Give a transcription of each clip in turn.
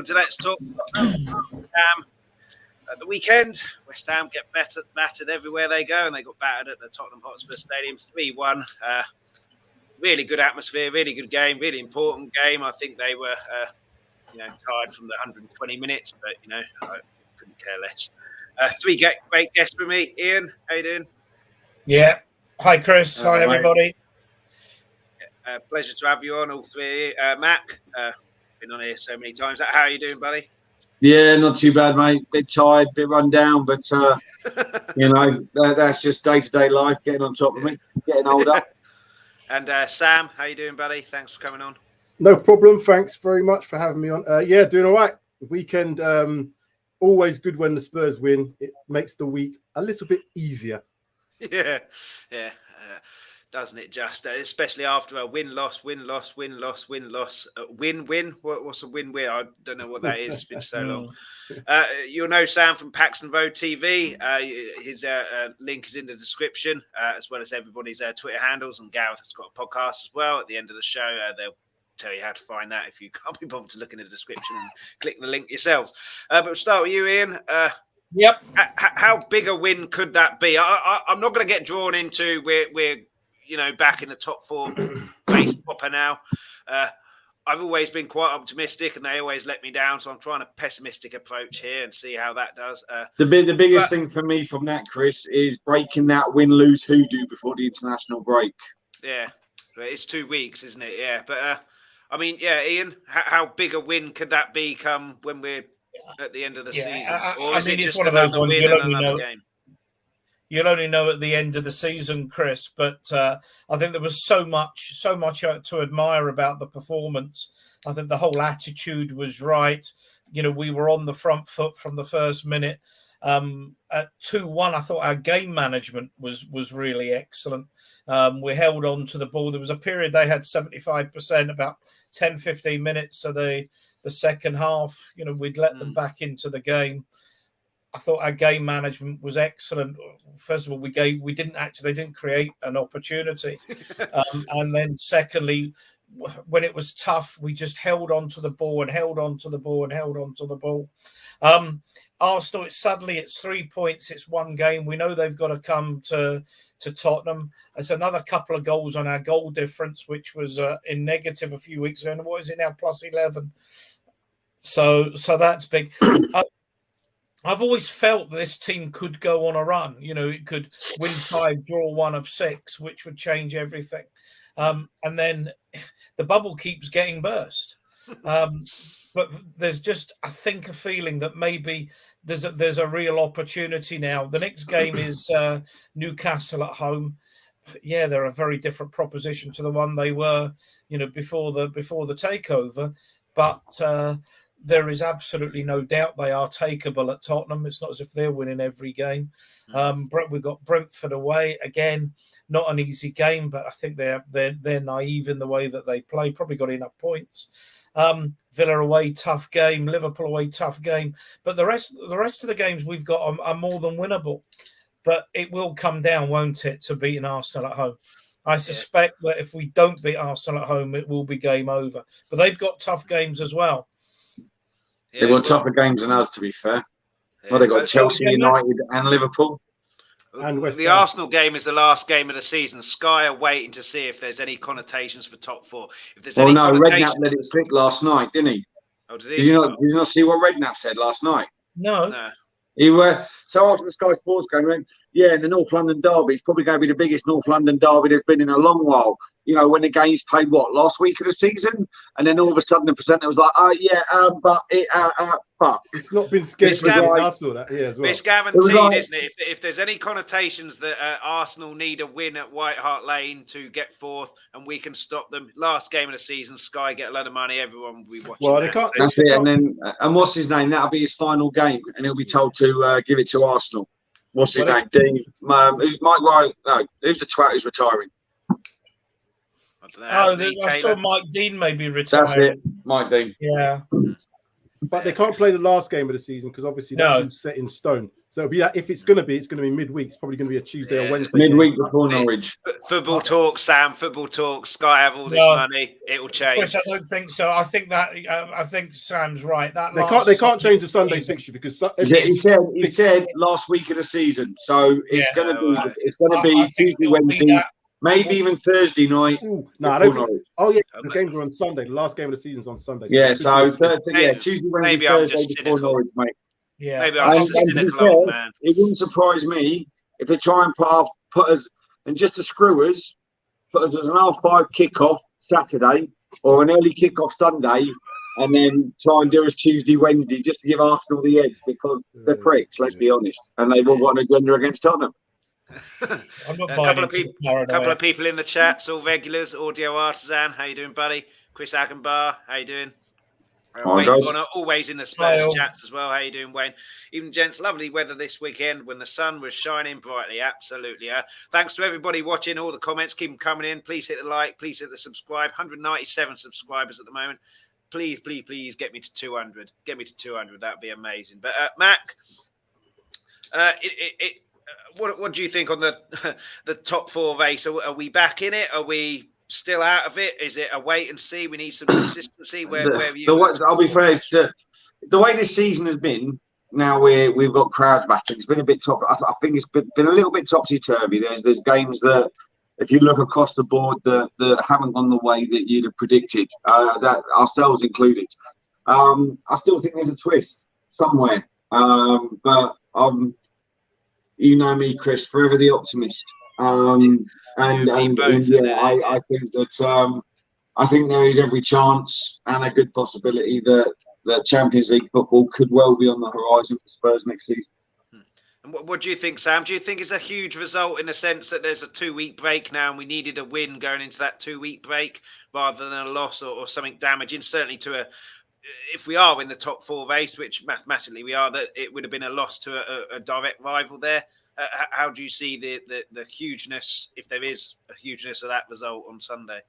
to Let's Talk Tottenham. At the weekend, West Ham get battered everywhere they go, and they got battered at the Tottenham Hotspur Stadium 3-1. Really good atmosphere, really good game, really important game. I think they were, tired from the 120 minutes, but I couldn't care less. Three great guests with me. Ian, how you doing? Yeah. Hi, Chris. Hi, everybody. Pleasure to have you on, all three. Mac, been on here so many times. How are you doing, buddy? Yeah, not too bad, mate. Bit tired, bit run down, but that's just day-to-day life. Getting on top of me, getting older. And Sam, how you doing, buddy? Thanks for coming on. No problem. Thanks very much for having me on. Doing all right. Weekend, always good when the Spurs win. It makes the week a little bit easier. Yeah. Doesn't it just? Especially after a win-loss. Win-win. What's a win-win? I don't know what that is. It's been so long. You'll know Sam from Paxton Road TV. His link is in the description, as well as everybody's Twitter handles. And Gareth has got a podcast as well. At the end of the show, they'll tell you how to find that if you can't be bothered to look in the description and click the link yourselves. But we'll start with you, Ian. Yep. How big a win could that be? I'm not going to get drawn into we're back in the top four base proper now. I've always been quite optimistic, and they always let me down. So I'm trying a pessimistic approach here and see how that does. The biggest thing for me from that, Chris, is breaking that win-lose hoodoo before the international break. Yeah, it's 2 weeks, isn't it? Yeah, but Ian, how big a win could that be come when we're at the end of the season? Or is it just one of those ones you'll only know. Game? You'll only know at the end of the season, Chris. But I think there was so much to admire about the performance. I think the whole attitude was right. We were on the front foot from the first minute. At 2-1, I thought our game management was really excellent. We held on to the ball. There was a period they had 75%, about 10-15 minutes. So the second half, we'd let them back into the game. I thought our game management was excellent. First of all, they didn't create an opportunity. And then secondly, when it was tough, we just held on to the ball and held on to the ball and held on to the ball. Arsenal, it's 3 points. It's one game. We know they've got to come to Tottenham. There's another couple of goals on our goal difference, which was in negative a few weeks ago. And what is it now? Plus 11. So that's big. I've always felt this team could go on a run. It could win 5, draw 1 of 6, which would change everything. And then the bubble keeps getting burst. But there's just, I think, a feeling that maybe there's a real opportunity now. The next game is Newcastle at home. Yeah, they're a very different proposition to the one they were, before the takeover. But there is absolutely no doubt they are takeable at Tottenham. It's not as if they're winning every game. We've got Brentford away again. Not an easy game, but I think they're naive in the way that they play. Probably got enough points. Villa away, tough game. Liverpool away, tough game. But the rest of the games we've got are more than winnable. But it will come down, won't it, to beating Arsenal at home? I suspect that if we don't beat Arsenal at home, it will be game over. But they've got tough games as well. Yeah, they've got tougher games than us, to be fair. Yeah. Well, they've got Chelsea, United and Liverpool. And the Arsenal game is the last game of the season. Sky are waiting to see if there's any connotations for top 4. If there's Redknapp let it slip last night, didn't he? Oh, did he? Did you not see what Redknapp said last night? No. So after the Sky Sports game, went, the North London derby is probably going to be the biggest North London derby there's been in a long while. When the game's played, last week of the season? And then all of a sudden the presenter was like, but it's not been scheduled. I saw that as well. It's guaranteed, isn't it? If there's any connotations that Arsenal need a win at White Hart Lane to get fourth and we can stop them, last game of the season, Sky get a lot of money, everyone will be watching. Well, they can't. That's it. And what's his name? That'll be his final game, and he'll be told to give it to Arsenal. What's his name? Dean. Mike Ryan. No, who's the twat who's retiring? I saw Mike Dean maybe retiring. That's it, Mike Dean. Yeah. But they can't play the last game of the season because obviously that's set in stone. So it'll be if it's going to be midweek. It's probably going to be a Tuesday or Wednesday. Midweek game. before Norwich. Football talk, Sam. Football talk. Sky have all this money. It will change. Chris, I don't think so. I think Sam's right. That they can't change the Sunday fixture because he said last week of the season. So it's going to be Tuesday, Wednesday, maybe even Thursday night. No, I don't think. Oh yeah, the games are on Sunday. The last game of the season's on Sunday. So Tuesday, Wednesday, Thursday before Norwich, mate. Yeah, maybe I'm just a cynical man. It wouldn't surprise me if they try and put us, and just to screw us, put us as an 5:30 kickoff Saturday or an early kickoff Sunday, and then try and do us Tuesday, Wednesday, just to give Arsenal the edge because they're pricks. Let's be honest, and they've all got an agenda against Tottenham. I'm not a couple of people in the chats, all regulars. Audio Artisan, how you doing, buddy? Chris Agenbar, how you doing? Wayne Bonner, always in the Spurs chats as well. How you doing, Wayne? Even gents, lovely weather this weekend when the sun was shining brightly. Absolutely. Thanks to everybody watching. All the comments, keep them coming in. Please hit the like. Please hit the subscribe. 197 subscribers at the moment. Please get me to 200. Get me to 200. That'd be amazing. But Mac, what do you think on the top four race? Are we back in it? Are we still out of it? Is it a wait and see? We need some consistency. Where are you? I'll be fair. The way this season has been. Now we've got crowds back. It's been a bit top. I think it's been a little bit topsy turvy. There's games that, if you look across the board, that haven't gone the way that you'd have predicted. That ourselves included. I still think there's a twist somewhere. But you know me, Chris, forever the optimist. I think that I think there is every chance and a good possibility that Champions League football could well be on the horizon for Spurs next season. And what do you think, Sam? Do you think it's a huge result in the sense that there's a 2-week break now and we needed a win going into that 2-week break rather than a loss or something damaging? Certainly if we are in the top four race, which mathematically we are, that it would have been a loss to a direct rival there. How do you see the hugeness, if there is a hugeness of that result on Sunday?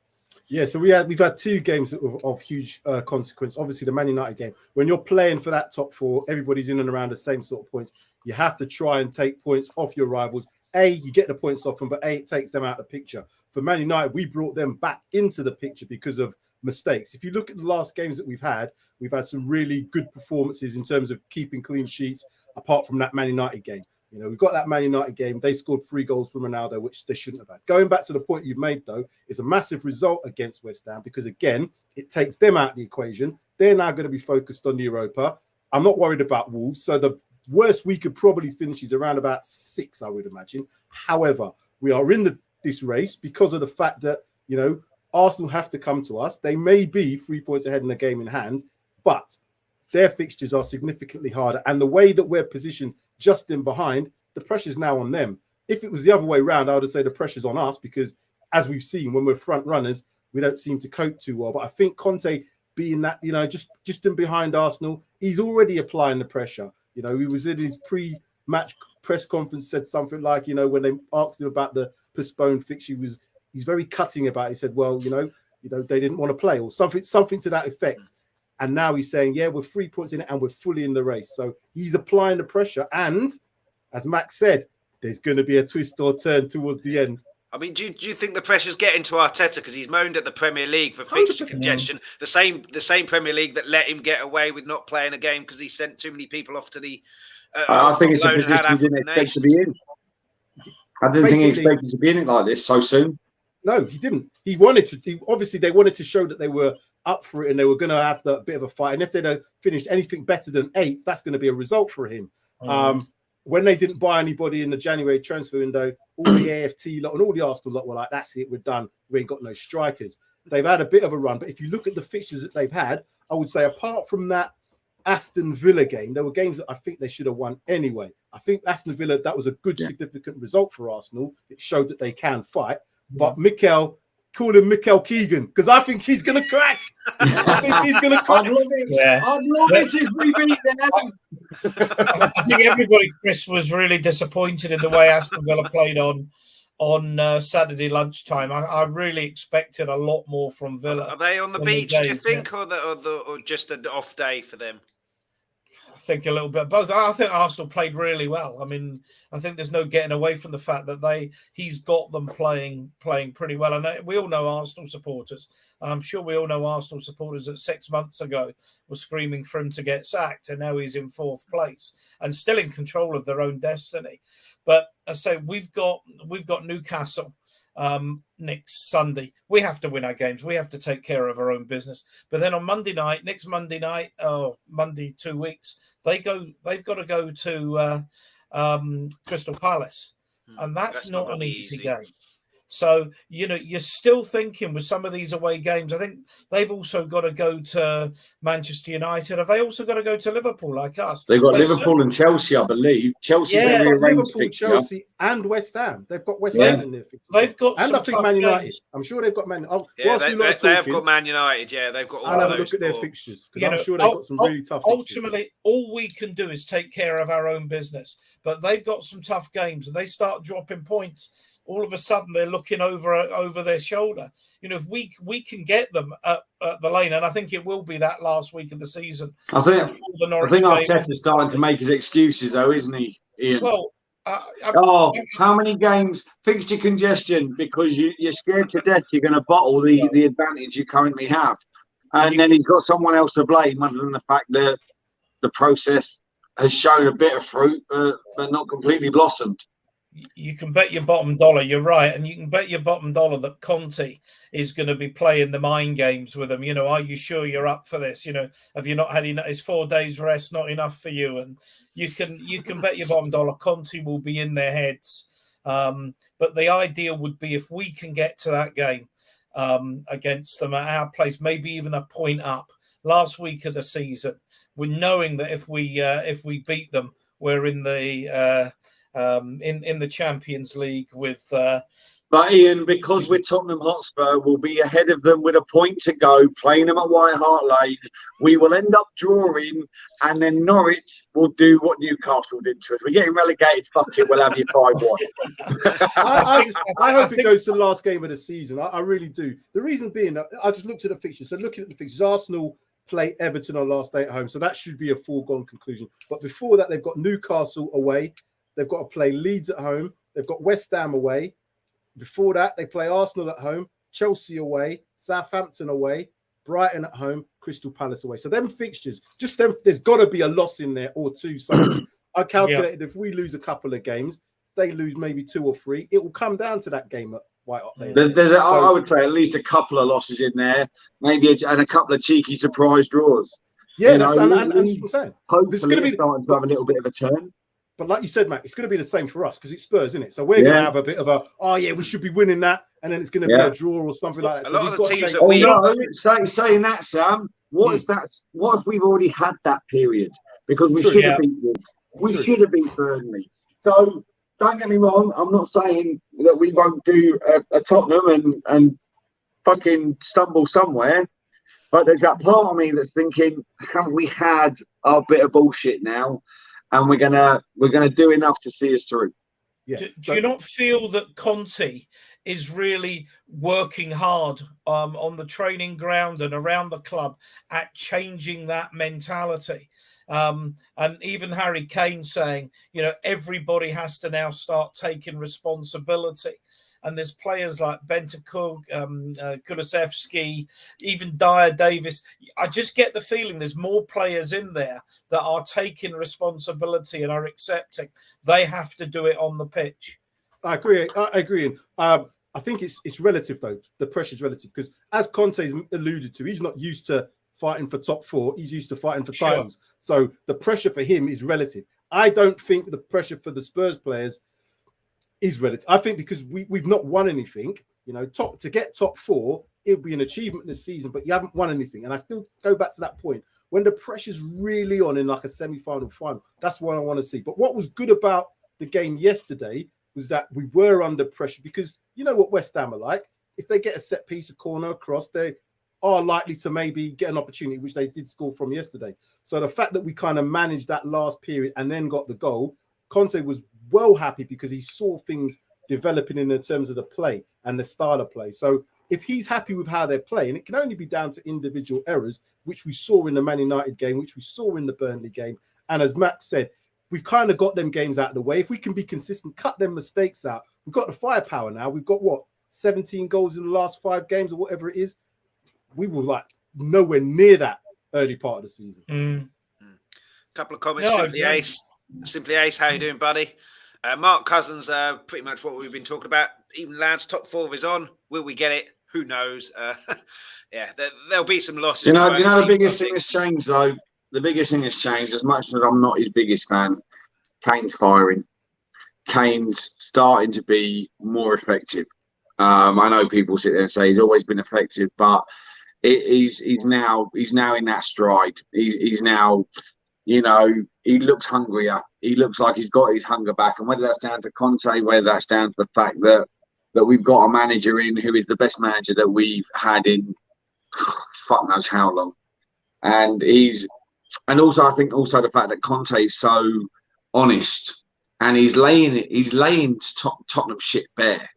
Yeah, so we've had two games of huge consequence. Obviously, the Man United game. When you're playing for that top four, everybody's in and around the same sort of points. You have to try and take points off your rivals. You get the points off them, but it takes them out of the picture. For Man United, we brought them back into the picture because of mistakes. If you look at the last games that we've had some really good performances in terms of keeping clean sheets, apart from that Man United game. You know, we've got that Man United game. They scored 3 goals from Ronaldo, which they shouldn't have had. Going back to the point you've made, though, it's a massive result against West Ham because, again, it takes them out of the equation. They're now going to be focused on the Europa. I'm not worried about Wolves. So the worst we could probably finish is around about 6, I would imagine. However, we are in this race because of the fact that, you know, Arsenal have to come to us. They may be 3 points ahead in the game in hand, but their fixtures are significantly harder. And the way that we're positioned just in behind, the pressure's now on them. If it was the other way around, I would say the pressure's on us because, as we've seen, when we're front runners, we don't seem to cope too well. But I think Conte being that, you know, just in behind Arsenal, he's already applying the pressure. You know, he was in his pre-match press conference, said something like, you know, when they asked him about the postponed fixture, he's very cutting about it. He said, well, you know, they didn't want to play or something to that effect. And now he's saying, yeah, we're 3 points in it and we're fully in the race. So he's applying the pressure. And as Max said, there's going to be a twist or turn towards the end. I mean, do you think the pressure's getting to Arteta because he's moaned at the Premier League for fixture congestion? The same Premier League that let him get away with not playing a game because he sent too many people off to the. I think it's a position he didn't expect to be in. I didn't think he expected to be in it like this so soon. No, he didn't. He wanted to. Obviously, they wanted to show that they were up for it and they were going to have a bit of a fight. And if they'd have finished anything better than 8th, that's going to be a result for him. When they didn't buy anybody in the January transfer window, all the AFT lot and all the Arsenal lot were like, that's it, we're done. We ain't got no strikers. They've had a bit of a run. But if you look at the fixtures that they've had, I would say apart from that Aston Villa game, there were games that I think they should have won anyway. I think Aston Villa, that was a good, significant result for Arsenal. It showed that they can fight. But call him Mikel Keegan because I think he's going to crack. I think he's going to crack. I'd love it if we beat them. I think everybody, Chris, was really disappointed in the way Aston Villa played on Saturday lunchtime. I really expected a lot more from Villa. Are they on the beach, do you think, or just an off day for them? think a little bit both. I think Arsenal played really well. I mean, I think there's no getting away from the fact that he's got them playing pretty well. And we all know Arsenal supporters. And I'm sure we all know Arsenal supporters that 6 months ago were screaming for him to get sacked, and now he's in 4th place and still in control of their own destiny. But I say we've got Newcastle next Sunday. We have to win our games. We have to take care of our own business. But then on next Monday night, Monday 2 weeks, they've got to go to Crystal Palace, and that's not an easy game. So, you're still thinking with some of these away games, I think they've also got to go to Manchester United. Have they also got to go to Liverpool like us? They've got Liverpool and Chelsea, I believe. Chelsea, Liverpool, Chelsea, and West Ham. They've got West Ham in there. They've got and I think Man United. Games. I'm sure they've got Man United. They have got Man United. Yeah, they've got all I'll of have a those look at their fixtures, because I'm sure they've got some really tough fixtures. Ultimately, all we can do is take care of our own business. But they've got some tough games, and they start dropping points. All of a sudden, they're looking over their shoulder. If we can get them at the lane, and I think it will be that last week of the season. I think Arteta's starting to make his excuses, though, isn't he, Ian? Well, how many games? Fixture congestion, because you're scared to death you're going to bottle the advantage you currently have. And then he's got someone else to blame, other than the fact that the process has shown a bit of fruit, but not completely blossomed. You can bet your bottom dollar, you're right, and you can bet your bottom dollar that Conte is going to be playing the mind games with them. Are you sure you're up for this? Have you not had enough? Is 4 days rest not enough for you? And you can bet your bottom dollar Conte will be in their heads. But the ideal would be if we can get to that game against them at our place, maybe even a point up. Last week of the season, we're knowing that if we beat them, we're in the in the Champions League with. But Ian, because we're Tottenham Hotspur, we'll be ahead of them with a point to go, playing them at White Hart Lane. We will end up drawing, and then Norwich will do what Newcastle did to us. We're getting relegated. Fuck it, we'll have you 5-1. I hope it goes to the last game of the season. I really do. The reason being, I just looked at the fixtures. So looking at the fixtures, Arsenal play Everton on last day at home, so that should be a foregone conclusion. But before that, they've got Newcastle away. They've got to play Leeds at home. They've got West Ham away. Before that, they play Arsenal at home, Chelsea away, Southampton away, Brighton at home, Crystal Palace away. So them fixtures, just them, there's got to be a loss in there or two. So I calculated if we lose a couple of games, they lose maybe 2 or 3. It will come down to that game at White Hart Lane. I would say at least a couple of losses in there, maybe and a couple of cheeky surprise draws. Yeah, that's what I'm saying. Hopefully, it's starting to have a little bit of a turn. But like you said, Matt, it's going to be the same for us because it's Spurs, isn't it? So we're going to have a bit of we should be winning that, and then it's going to be a draw or something like that. A lot of the teams that we saying that, Sam. What is that? What if we've already had that period? Because we should have beat Wolves. We should have beat Burnley. So don't get me wrong. I'm not saying that we won't do a Tottenham and fucking stumble somewhere. But there's that part of me that's thinking, have we had our bit of bullshit now? And we're gonna do enough to see us through. Yeah. Do you not feel that Conte is really working hard on the training ground and around the club at changing that mentality? And even Harry Kane saying, everybody has to now start taking responsibility. And there's players like Bentancur, Kulusevski, even Dyer Davis. I just get the feeling there's more players in there that are taking responsibility and are accepting they have to do it on the pitch. I agree. I think it's relative, though. The pressure's relative because, as Conte's alluded to, he's not used to fighting for top 4. He's used to fighting for titles. So the pressure for him is relative. I don't think the pressure for the Spurs players is relative. I think because we've not won anything, to get top 4, it'll be an achievement this season, but you haven't won anything. And I still go back to that point. When the pressure's really on in like a semi-final, final, that's what I want to see. But what was good about the game yesterday was that we were under pressure because you know what West Ham are like. If they get a set piece, a corner, across, they are likely to maybe get an opportunity, which they did score from yesterday. So the fact that we kind of managed that last period and then got the goal, Conte was well happy because he saw things developing in the terms of the play and the style of play. So if he's happy with how they're playing, it can only be down to individual errors, which we saw in the Man United game, which we saw in the Burnley game, And as Max said, we've kind of got them games out of the way. If we can be consistent, cut them mistakes out. We've got the firepower now. We've got 17 goals in the last 5 games or whatever it is. We were like nowhere near that early part of the season. Couple of comments. Simply Ace, how you doing, buddy? Mark Cousins, pretty much what we've been talking about. Even lads, top 4 is on. Will we get it? Who knows? There'll be some losses. Do you know the biggest thing that's changed though? The biggest thing that's changed, as much as I'm not his biggest fan, Kane's firing. Kane's starting to be more effective. I know people sit there and say he's always been effective, but he's now in that stride. He's now, he looks hungrier. He looks like he's got his hunger back. And whether that's down to Conte, whether that's down to the fact that we've got a manager in who is the best manager that we've had in fuck knows how long. And also I think the fact that Conte is so honest and he's laying Tottenham shit bare,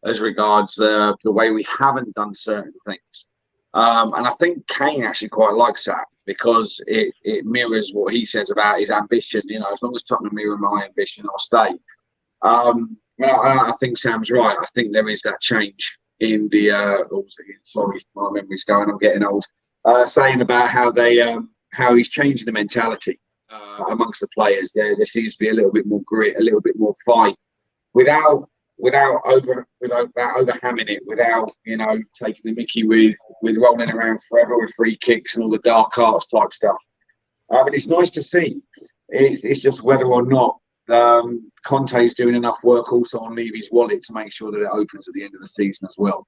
as regards the way we haven't done certain things. And I think Kane actually quite likes that because it mirrors what he says about his ambition. As long as Tottenham mirror my ambition, I'll stay. I think Sam's right. I think there is that change in the. Sorry, my memory's going. I'm getting old. Saying about how he's changing the mentality amongst the players. There seems to be a little bit more grit, a little bit more fight, without overhamming it, without taking the mickey with rolling around forever with free kicks and all the dark arts type stuff. But it's nice to see. It's just whether or not Conte's doing enough work also on Levy's wallet to make sure that it opens at the end of the season as well.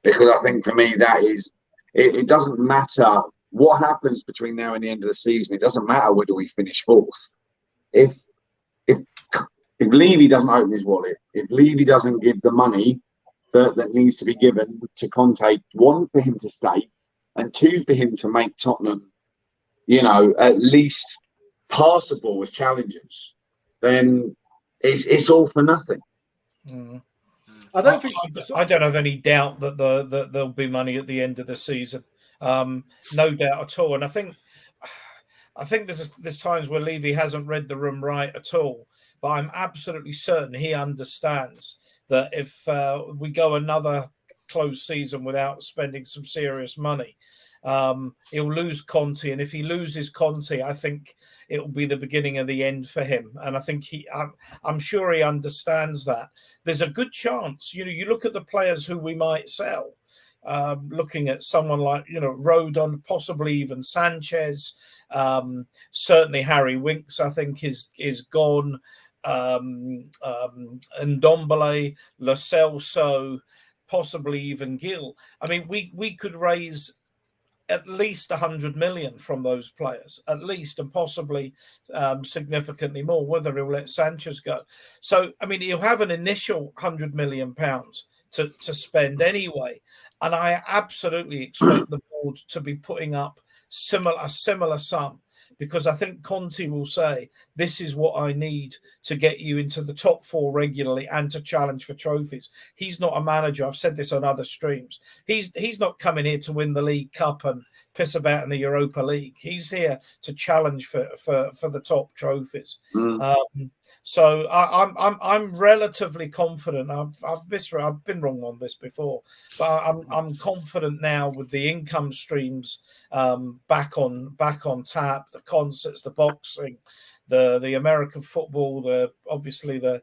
Because I think for me that is, it doesn't matter what happens between now and the end of the season. It doesn't matter whether we finish 4th. If Levy doesn't open his wallet, if Levy doesn't give the money that needs to be given to Conte, 1, for him to stay, and 2, for him to make Tottenham, at least passable as challengers, then it's all for nothing. I don't have any doubt that there'll be money at the end of the season. No doubt at all. And I think there's times where Levy hasn't read the room right at all. But I'm absolutely certain he understands that if we go another close season without spending some serious money, he'll lose Conte. And if he loses Conte, I think it will be the beginning of the end for him. And I think I'm sure he understands that. There's a good chance, you look at the players who we might sell. Looking at someone like, Rodon, possibly even Sanchez, certainly Harry Winks, I think is gone. Ndombele, Lo Celso, possibly even Gil. I mean, we could raise at least 100 million from those players, at least, and possibly significantly more, whether he'll let Sanchez go. So, I mean, he'll have an initial £100 million to spend anyway. And I absolutely expect the board to be putting up a similar sum, because I think Conte will say, this is what I need to get you into the top 4 regularly and to challenge for trophies. He's not a manager. I've said this on other streams. He's not coming here to win the League Cup and piss about in the Europa League. He's here to challenge for the top trophies. So I'm relatively confident. I've been wrong on this before, but I'm confident now with the income streams back on tap, the concerts, the boxing, the American football, obviously the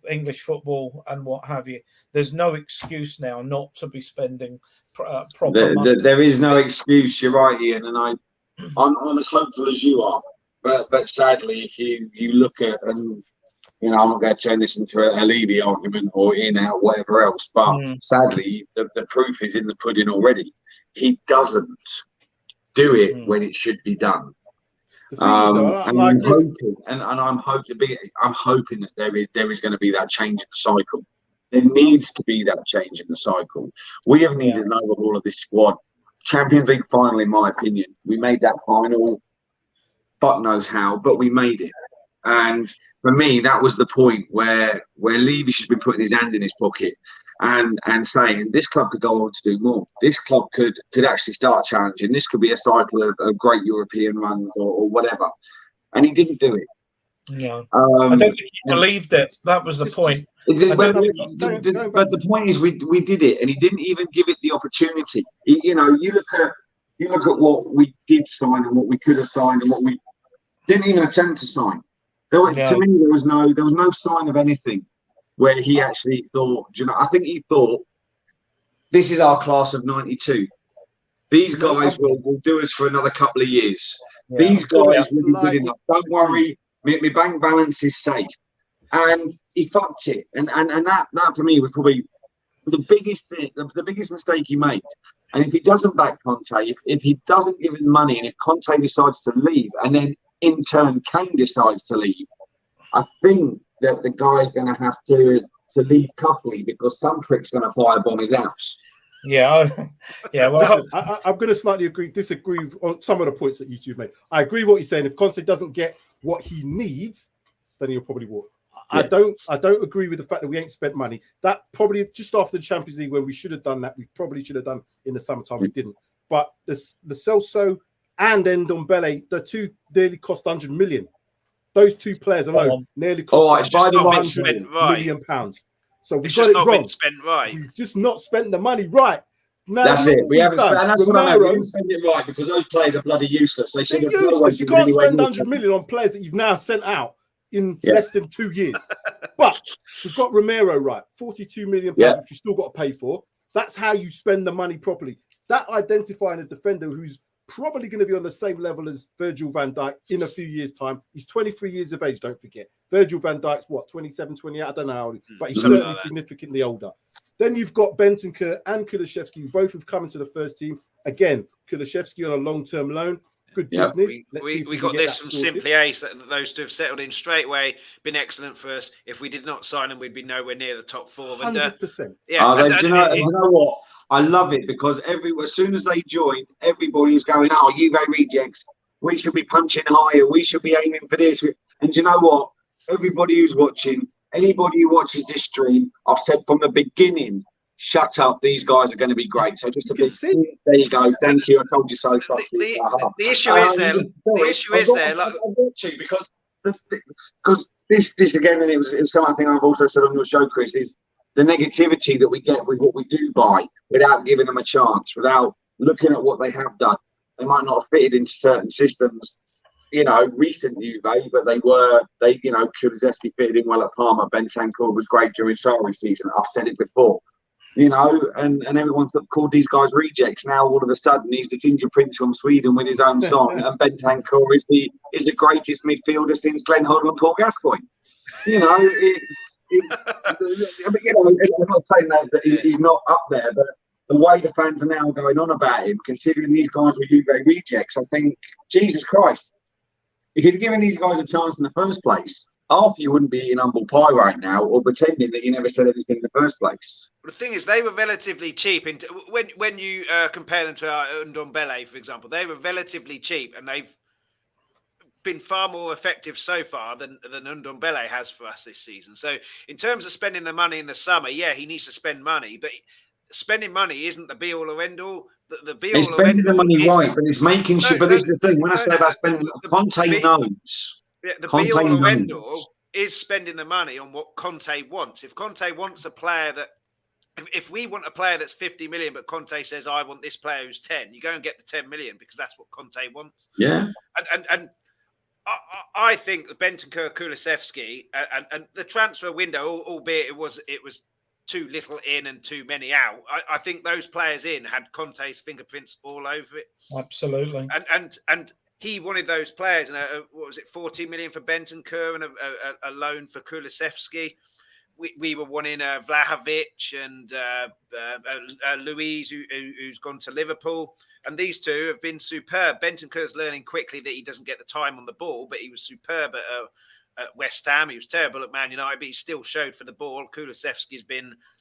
English football and what have you. There's no excuse now not to be spending proper money. There is no excuse. You're right, Ian, and I'm as hopeful as you are. But sadly, if you look at, and I'm not going to turn this into a Levy argument or in, out, whatever else, but sadly, the proof is in the pudding already. He doesn't do it when it should be done. I'm hoping that there is going to be that change in the cycle. There needs to be that change in the cycle. We have needed an overhaul of this squad. Champions League final, in my opinion. We made that final. Fuck knows how, but we made it. And for me, that was the point where Levy should be putting his hand in his pocket and saying this club could go on to do more. This club could actually start challenging. This could be a cycle of great European runs or whatever. And he didn't do it. Yeah, I don't think he believed it. That was the point. But the point is, we did it, and he didn't even give it the opportunity. You look at what we did sign and what we could have signed and what we didn't even attempt to sign. To me, there was no sign of anything where he actually thought. I think he thought, this is our class of '92. These guys will do us for another couple of years. Yeah. These guys will be good enough. Don't worry, my bank balance is safe. And he fucked it. And that for me was probably the biggest thing, the biggest mistake he made. And if he doesn't back Conte, if he doesn't give him money, and if Conte decides to leave, and then in turn Kane decides to leave, I think that the guy's going to have to leave Cuffley, because some prick's going to firebomb his house. Yeah, yeah. Well, I'm going to slightly disagree on some of the points that you two made. I agree with what you're saying. If Conte doesn't get what he needs, then he'll probably walk. Yeah. I don't agree with the fact that we ain't spent money. That probably just after the Champions League, when we should have done that, we probably should have done in the summertime. We didn't. But the Celso and Ndombele, the two nearly cost 100 million. Those two players alone nearly cost 100 million pounds. So we got it wrong. We've just not spent the money right. Now, that's it. We haven't spent, and that's what I mean. We didn't spend it right because those players are bloody useless. They should have useless. You can't spend 100 million on players that you've now sent out in less than 2 years. But we've got Romero right, 42 million pounds, which you still got to pay for. That's how you spend the money properly. That identifying a defender who's probably going to be on the same level as Virgil van Dijk in a few years' time. He's 23 years of age, don't forget. Virgil van Dijk's what, 27, 28? I don't know how old, but he's certainly significantly older. Then you've got Bentancur and Kulusevski, who both have come into the first team. Again, Kulusevski on a long-term loan. Good business. We got this from Simply Ace, that those two have settled in straight away, been excellent for us. If we did not sign them, we'd be nowhere near the top four. 100%. Yeah. Do you know what? I love it because as soon as they joined, everybody's going, "Oh, Juve rejects. We should be punching higher. We should be aiming for this." And do you know what? Everybody who's watching, anybody who watches this stream, I've said from the beginning, shut up. These guys are going to be great. So just a bit. There you go. Thank you. I told you so. The issue is there. The issue is there. Like, because this again, and it was something I've also said on your show, Chris, is the negativity that we get with what we do buy without giving them a chance, without looking at what they have done. They might not have fitted into certain systems, recent Juve, but Kulusevski fitted in well at Parma. Bentancur was great during Sarri's season. I've said it before, and everyone called these guys rejects. Now all of a sudden he's the ginger prince from Sweden with his own song, and Bentancur is the greatest midfielder since Glenn Hoddle and Paul Gascoigne. I'm not saying that he's not up there, but the way the fans are now going on about him, considering these guys were Juve rejects, I think, Jesus Christ, if you'd given these guys a chance in the first place, half you wouldn't be eating humble pie right now or pretending that you never said anything in the first place. Well, the thing is, they were relatively cheap. When you compare them to Ndombele, for example, they were relatively cheap, and they've been far more effective so far than Ndombele has for us this season. So in terms of spending the money in the summer, he needs to spend money, but spending money isn't the be all or end all. The be all it's spending the money right, but it's making sure. But this is the thing. When I say about spending, Conte knows. Yeah, the be all or end all is spending the money on what Conte wants. If Conte wants a player that, if we want a player that's 50 million, but Conte says I want this player who's 10, you go and get the 10 million because that's what Conte wants. Yeah, and I think Bentancur, Kulusevski, and the transfer window, albeit it was too little in and too many out. I think those players in had Conte's fingerprints all over it. Absolutely. And he wanted those players. And what was it, 14 million for Bentancur and a loan for Kulusevski. We were wanting Vlahovic and Luiz, who's gone to Liverpool. And these two have been superb. Bentancur's learning quickly that he doesn't get the time on the ball, but he was superb at West Ham. He was terrible at Man United, but he still showed for the ball. Kulusevski's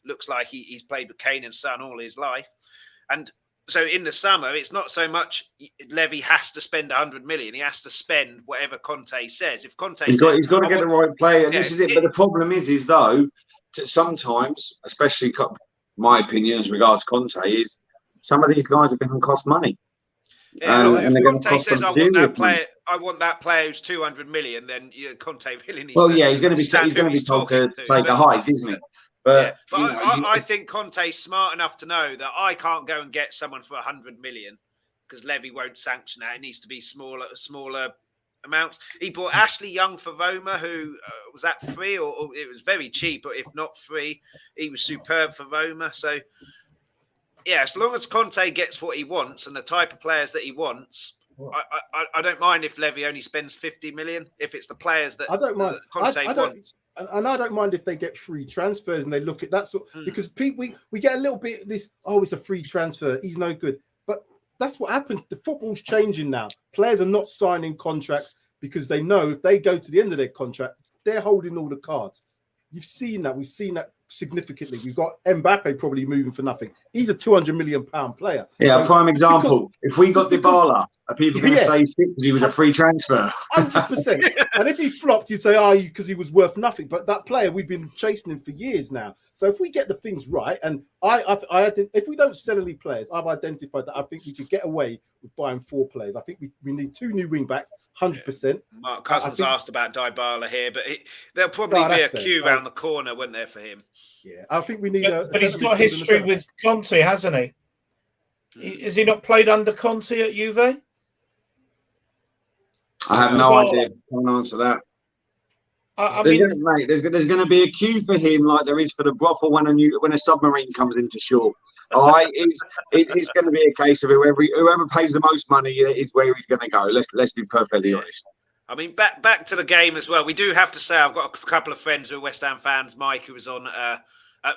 looks like he's played with Kane and Son all his life. And so in the summer, it's not so much Levy has to spend 100 million. He has to spend whatever Conte says. If Conte he's got to get the right player. And this is it. But the problem is though, sometimes, especially my opinion as regards Conte is some of these guys are going to cost money. Yeah, and they're going to Conte cost says them I want that serious money. player. I want that player who's 200 million. Then Conte really needs. Well, to yeah, he's going to be he's told to talking take a hike, isn't he? But, I think Conte's smart enough to know that I can't go and get someone for 100 million because Levy won't sanction that. It needs to be smaller amounts. He bought Ashley Young for Roma, who was that free or it was very cheap, but if not free, he was superb for Roma. So, yeah, as long as Conte gets what he wants and the type of players that he wants, I don't mind if Levy only spends 50 million if it's the players that I don't mind. Conte wants. And I don't mind if they get free transfers and they look at that sort because people we get a little bit this, it's a free transfer, he's no good. But that's what happens. The football's changing now. Players are not signing contracts because they know if they go to the end of their contract, they're holding all the cards. You've seen that. We've seen that significantly. We've got Mbappe probably moving for nothing. He's a £200 million player. Yeah, so prime example. If we got Dybala, are people going to say because he was a free transfer? 100%. And if he flopped, you'd say, because he was worth nothing. But that player, we've been chasing him for years now. So if we get the things right, and if we don't sell any players, I've identified that I think we could get away with buying 4 players. I think we need 2 new wing backs, 100%. Mark Cousins asked about Dybala here, but there'll probably be a queue around the corner, wouldn't there, for him? Yeah, I think we need but he's got history with Conte, hasn't he? Has he not played under Conte at Juve? I have no idea. I can't answer that. There's going to be a queue for him like there is for the brothel when a submarine comes into shore. All right, it's going to be a case of whoever pays the most money is where he's going to go. Let's be perfectly honest. I mean, back to the game as well. We do have to say I've got a couple of friends who are West Ham fans. Mike, who was on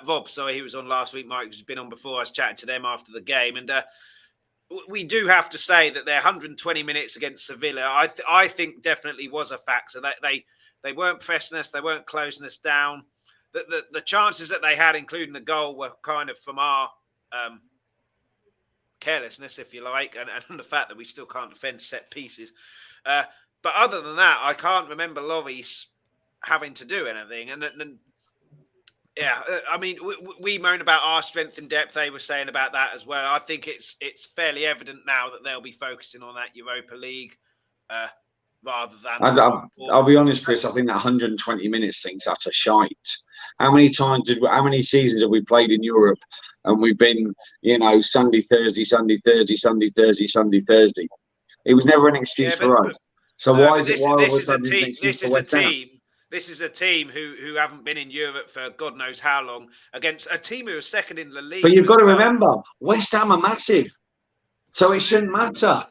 Rob, sorry, he was on last week. Mike, who's been on before. I was chatting to them after the game, and we do have to say that their 120 minutes against Sevilla, I think definitely was a factor. That they weren't pressing us, they weren't closing us down. The chances that they had, including the goal, were kind of from our carelessness, if you like, and the fact that we still can't defend set pieces. But other than that, I can't remember Lloris having to do anything. And yeah, I mean, we moan about our strength and depth. They were saying about that as well. I think it's fairly evident now that they'll be focusing on that Europa League rather than. I'll be honest, Chris. I think that 120 minutes thing's utter shite. How many seasons have we played in Europe and we've been, Sunday, Thursday, Sunday, Thursday, Sunday, Thursday, Sunday, Thursday? It was never an excuse for us. So why is it? This is a team who haven't been in Europe for God knows how long against a team who was second in the league. But you've got to remember, West Ham are massive, so it shouldn't matter.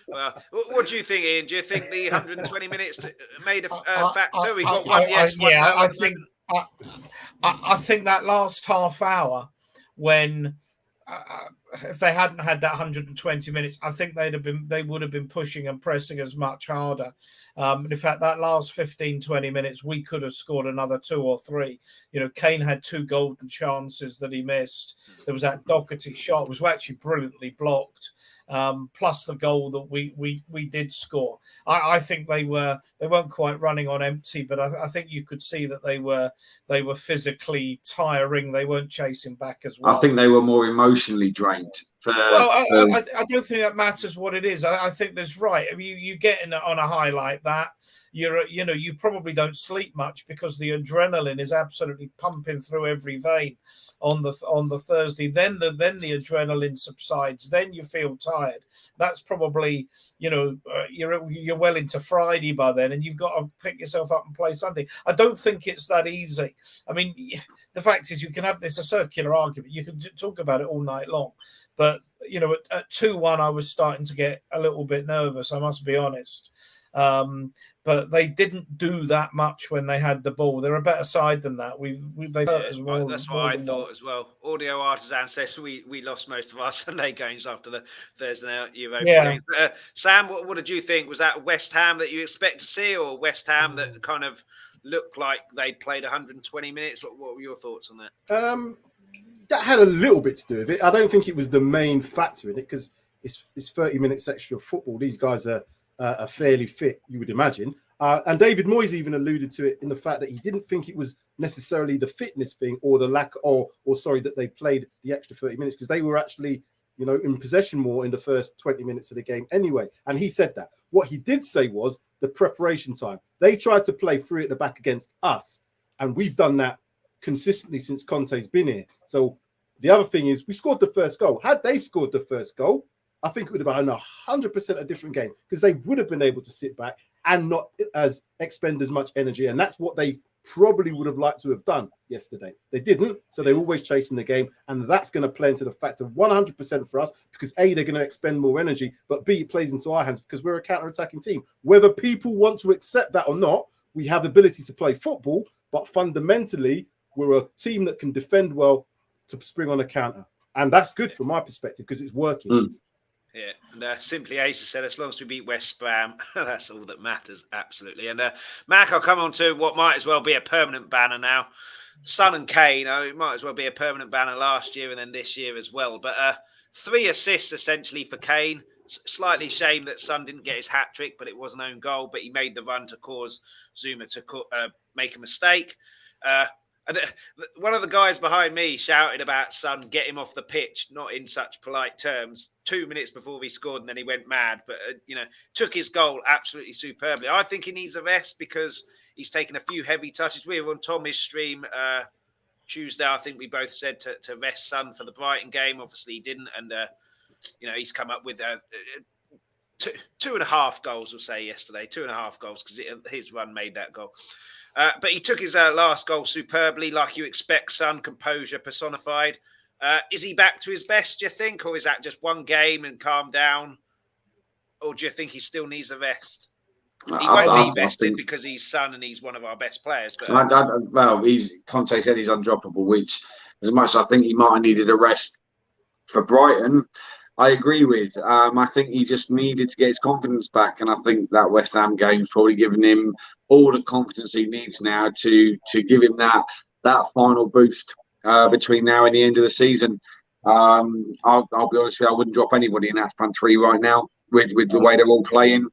Well, what do you think, Ian? Do you think the 120 minutes made a factor? We got one yes, one no. I think that last half hour when. If they hadn't had that 120 minutes, I think they would have been pushing and pressing us much harder. In fact, that last 15, 20 minutes, we could have scored another 2 or 3. Kane had 2 golden chances that he missed. There was that Doherty shot, was actually brilliantly blocked. Plus the goal that we did score. I think they weren't quite running on empty, but I think you could see that they were physically tiring. They weren't chasing back as well. I think they were more emotionally drained. I don't think that matters what it is. I think that's right. I mean, you get on a high like that, you probably don't sleep much because the adrenaline is absolutely pumping through every vein on the Thursday. Then the adrenaline subsides. Then you feel tired. That's probably you're well into Friday by then, and you've got to pick yourself up and play Sunday. I don't think it's that easy. I mean, the fact is you can have a circular argument. You can talk about it all night long. But, at 2-1, I was starting to get a little bit nervous, I must be honest. But they didn't do that much when they had the ball. They're a better side than that. They hurt as well. That's what I thought as well. Audio Artisan says we lost most of our Sunday games after the Thursday night Europa games. Sam, what did you think? Was that West Ham that you expect to see, or West Ham that kind of looked like they played 120 minutes? What were your thoughts on that? That had a little bit to do with it. I don't think it was the main factor in it because it's 30 minutes extra of football. These guys are fairly fit, you would imagine. And David Moyes even alluded to it in the fact that he didn't think it was necessarily the fitness thing or the lack or sorry, that they played the extra 30 minutes because they were actually, in possession more in the first 20 minutes of the game anyway. And he said that. What he did say was the preparation time. They tried to play three at the back against us. And we've done that consistently since Conte's been here. So the other thing is we scored the first goal. Had they scored the first goal, I think it would have been 100% a different game because they would have been able to sit back and not expend as much energy. And that's what they probably would have liked to have done yesterday. They didn't, so they're always chasing the game. And that's going to play into the fact of 100% for us because A, they're going to expend more energy, but B, it plays into our hands because we're a counter-attacking team. Whether people want to accept that or not, we have ability to play football, but fundamentally, we're a team that can defend well to spring on a counter. And that's good from my perspective because it's working. Yeah, and Simply Ace said, as long as we beat West Brom, that's all that matters, absolutely. And Mac, I'll come on to what might as well be a permanent banner now. Son and Kane, it might as well be a permanent banner last year and then this year as well. But 3 assists essentially for Kane. Slightly shame that Son didn't get his hat-trick, but it was an own goal. But he made the run to cause Zuma to make a mistake. And one of the guys behind me shouted about Son, get him off the pitch, not in such polite terms, 2 minutes before he scored, and then he went mad. But, took his goal absolutely superbly. I think he needs a rest because he's taken a few heavy touches. We were on Tommy's stream Tuesday. I think we both said to rest Son for the Brighton game. Obviously, he didn't. And, he's come up with 2.5 goals, we'll say, yesterday. 2.5 goals because his run made that goal. But he took his last goal superbly, like you expect, Son, composure personified. Is he back to his best, do you think? Or is that just one game and calm down? Or do you think he still needs a rest? He won't be rested because he's Son and he's one of our best players. But Conte said he's undroppable, which as much as I think he might have needed a rest for Brighton, I agree with. I think he just needed to get his confidence back, and I think that West Ham game's probably given him all the confidence he needs now to give him that final boost between now and the end of the season. I'll be honest with you, I wouldn't drop anybody in that front three right now with the way they're all playing.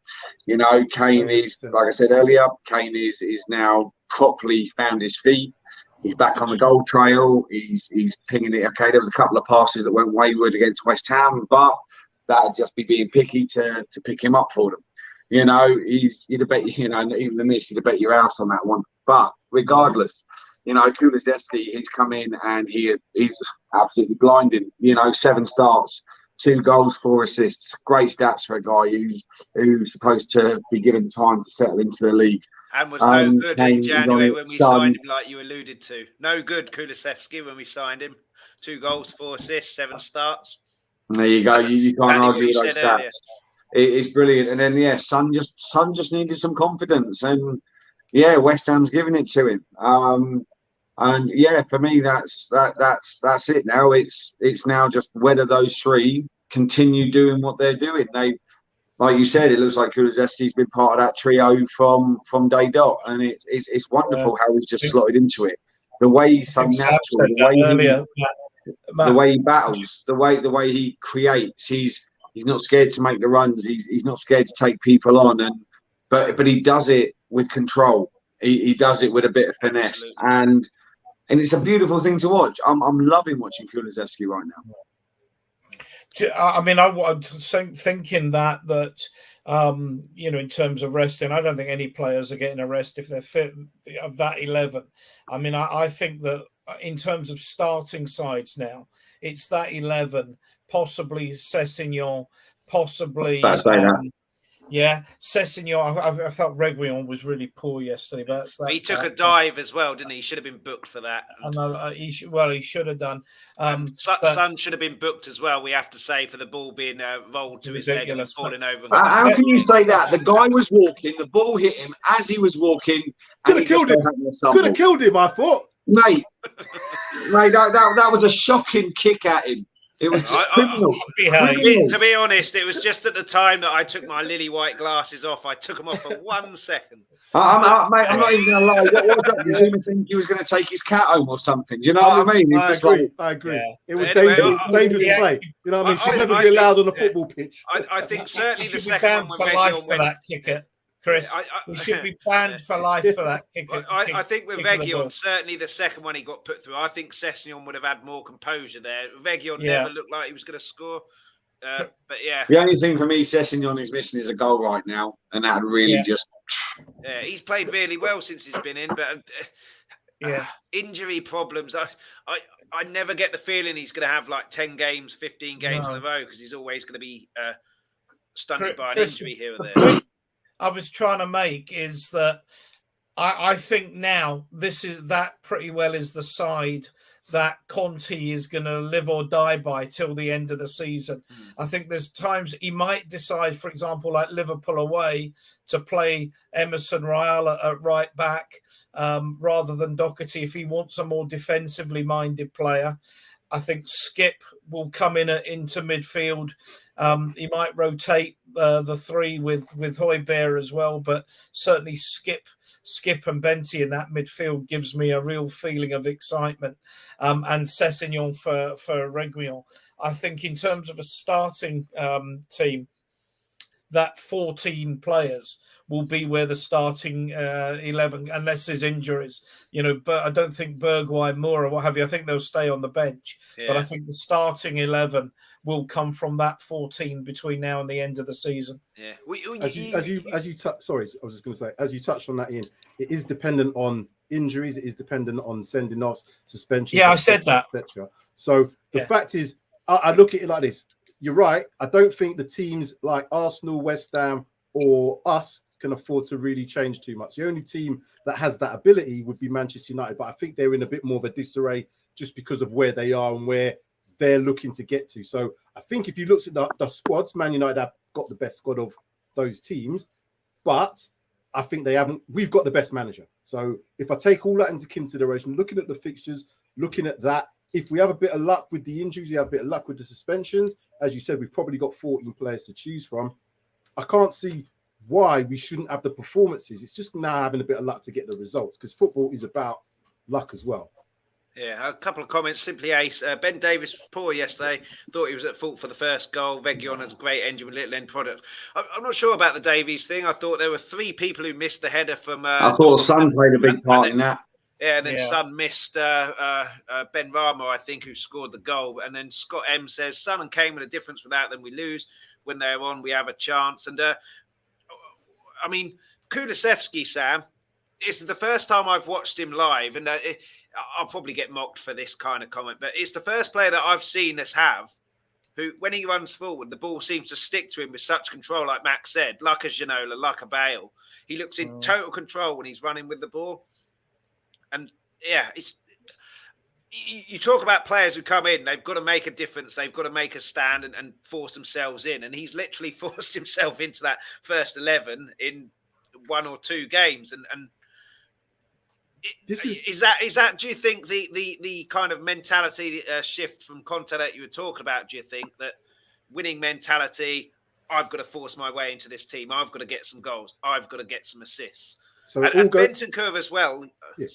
Kane is, like I said earlier, Kane is now properly found his feet. He's back on the goal trail. He's pinging it. Okay, there was a couple of passes that went wayward against West Ham, but that'd just be being picky to pick him up for them. You'd have bet, even the miss, you'd have bet your house on that one. But regardless, Kulusevski, he's come in and he's absolutely blinding. 7 starts, 2 goals, 4 assists. Great stats for a guy who's supposed to be given time to settle into the league. And was no good in January when we signed him, like you alluded to. No good, Kulusevski, when we signed him. 2 goals, 4 assists, 7 starts. There you go. You can't argue with those stats. It's brilliant. And then, Son just needed some confidence. And, West Ham's giving it to him. For me, that's it now. It's now just whether those 3 continue doing what they're doing. Like you said, it looks like Kulusevski's been part of that trio from day dot, and it's wonderful how he's just slotted into it. The way he's so natural, the way he battles, the way he creates. He's not scared to make the runs. He's not scared to take people on, but he does it with control. He does it with a bit of finesse, and it's a beautiful thing to watch. I'm loving watching Kulusevski right now. I mean, I was thinking that in terms of resting, I don't think any players are getting a rest if they're fit of that 11. I mean, I think that in terms of starting sides now, it's that 11, possibly Sessegnon, possibly. Sessegnon. I felt Reguilon was really poor yesterday, but he took a dive as well, didn't he? He should have been booked for that. I know. He should have done. Son should have been booked as well. We have to say, for the ball being rolled to his leg and falling over. How can you say that? The guy was walking. The ball hit him as he was walking. Could have killed him. Could have killed him. I thought, mate. That was a shocking kick at him. It was criminal. To be honest, it was just at the time that I took my lily white glasses off. I took them off for 1 second. I'm not even going to lie. What was that? Did you think he was going to take his cat home or something? Do you know what I mean? I agree. Yeah. It was dangerous play. You know what I mean? Should never be allowed on a football pitch. I think certainly the second one for life for that kick at Chris. We should be banned for life for that kick. I think with Veguion, certainly the second one he got put through, I think Sessegnon would have had more composure there. Veguion never looked like he was going to score. But yeah. The only thing for me Sessegnon is missing is a goal right now. And that really just... Yeah, he's played really well since he's been in, but injury problems. I never get the feeling he's going to have like 10 games, 15 games in a row because he's always going to be stunted by an injury here or there. I was trying to make is that I think now that pretty well is the side that Conte is going to live or die by till the end of the season. I think there's times he might decide, for example, like Liverpool away, to play Emerson Royal at right back rather than Doherty if he wants a more defensively minded player. I think Skip will come into midfield. He might rotate the three with Højbjerg as well, but certainly Skip and Benty in that midfield gives me a real feeling of excitement. And Sessegnon for Reguilon. I think in terms of a starting team, that 14 players will be where the starting 11, unless there's injuries, but I don't think Bergwijn, Moura, what have you, I think they'll stay on the bench. Yeah. But I think the starting 11 will come from that 14 between now and the end of the season. Yeah. As you touched on that, Ian, it is dependent on injuries. It is dependent on sending offs, suspensions. Yeah, I said that. Etc. So the fact is, I look at it like this. You're right. I don't think the teams like Arsenal, West Ham, or us can afford to really change too much. The only team that has that ability would be Manchester United, but I think they're in a bit more of a disarray just because of where they are and where they're looking to get to. So I think if you look at the squads, Man United have got the best squad of those teams, but I think we've got the best manager. So if I take all that into consideration, looking at the fixtures, looking at that, if we have a bit of luck with the injuries, we have a bit of luck with the suspensions, as you said, we've probably got 14 players to choose from. I can't see why we shouldn't have the performances. It's just now having a bit of luck to get the results, because football is about luck as well. Yeah, a couple of comments. Simply Ace. Ben Davis was poor yesterday. Thought he was at fault for the first goal. Veguion has a great engine with little end product. I'm not sure about the Davies thing. I thought there were 3 people who missed the header from... I thought Son played a big part in that. Yeah, and then Son missed Ben Rama, I think, who scored the goal. And then Scott M says, Son and Kane with a difference. Without them, we lose. When they're on, we have a chance. And, I mean, Kulusevski, Sam, it's the first time I've watched him live. And I'll probably get mocked for this kind of comment, but it's the first player that I've seen us have who, when he runs forward, the ball seems to stick to him with such control, like Max said, like a Ginola, like a Bale. He looks in total control when he's running with the ball. And yeah, you talk about players who come in, they've got to make a difference. They've got to make a stand and force themselves in. And he's literally forced himself into that first 11 in 1 or 2 games. And is that? Do you think the kind of mentality shift from Conte that you were talking about? Do you think that winning mentality? I've got to force my way into this team. I've got to get some goals. I've got to get some assists. So and Bentancur as well. Yeah.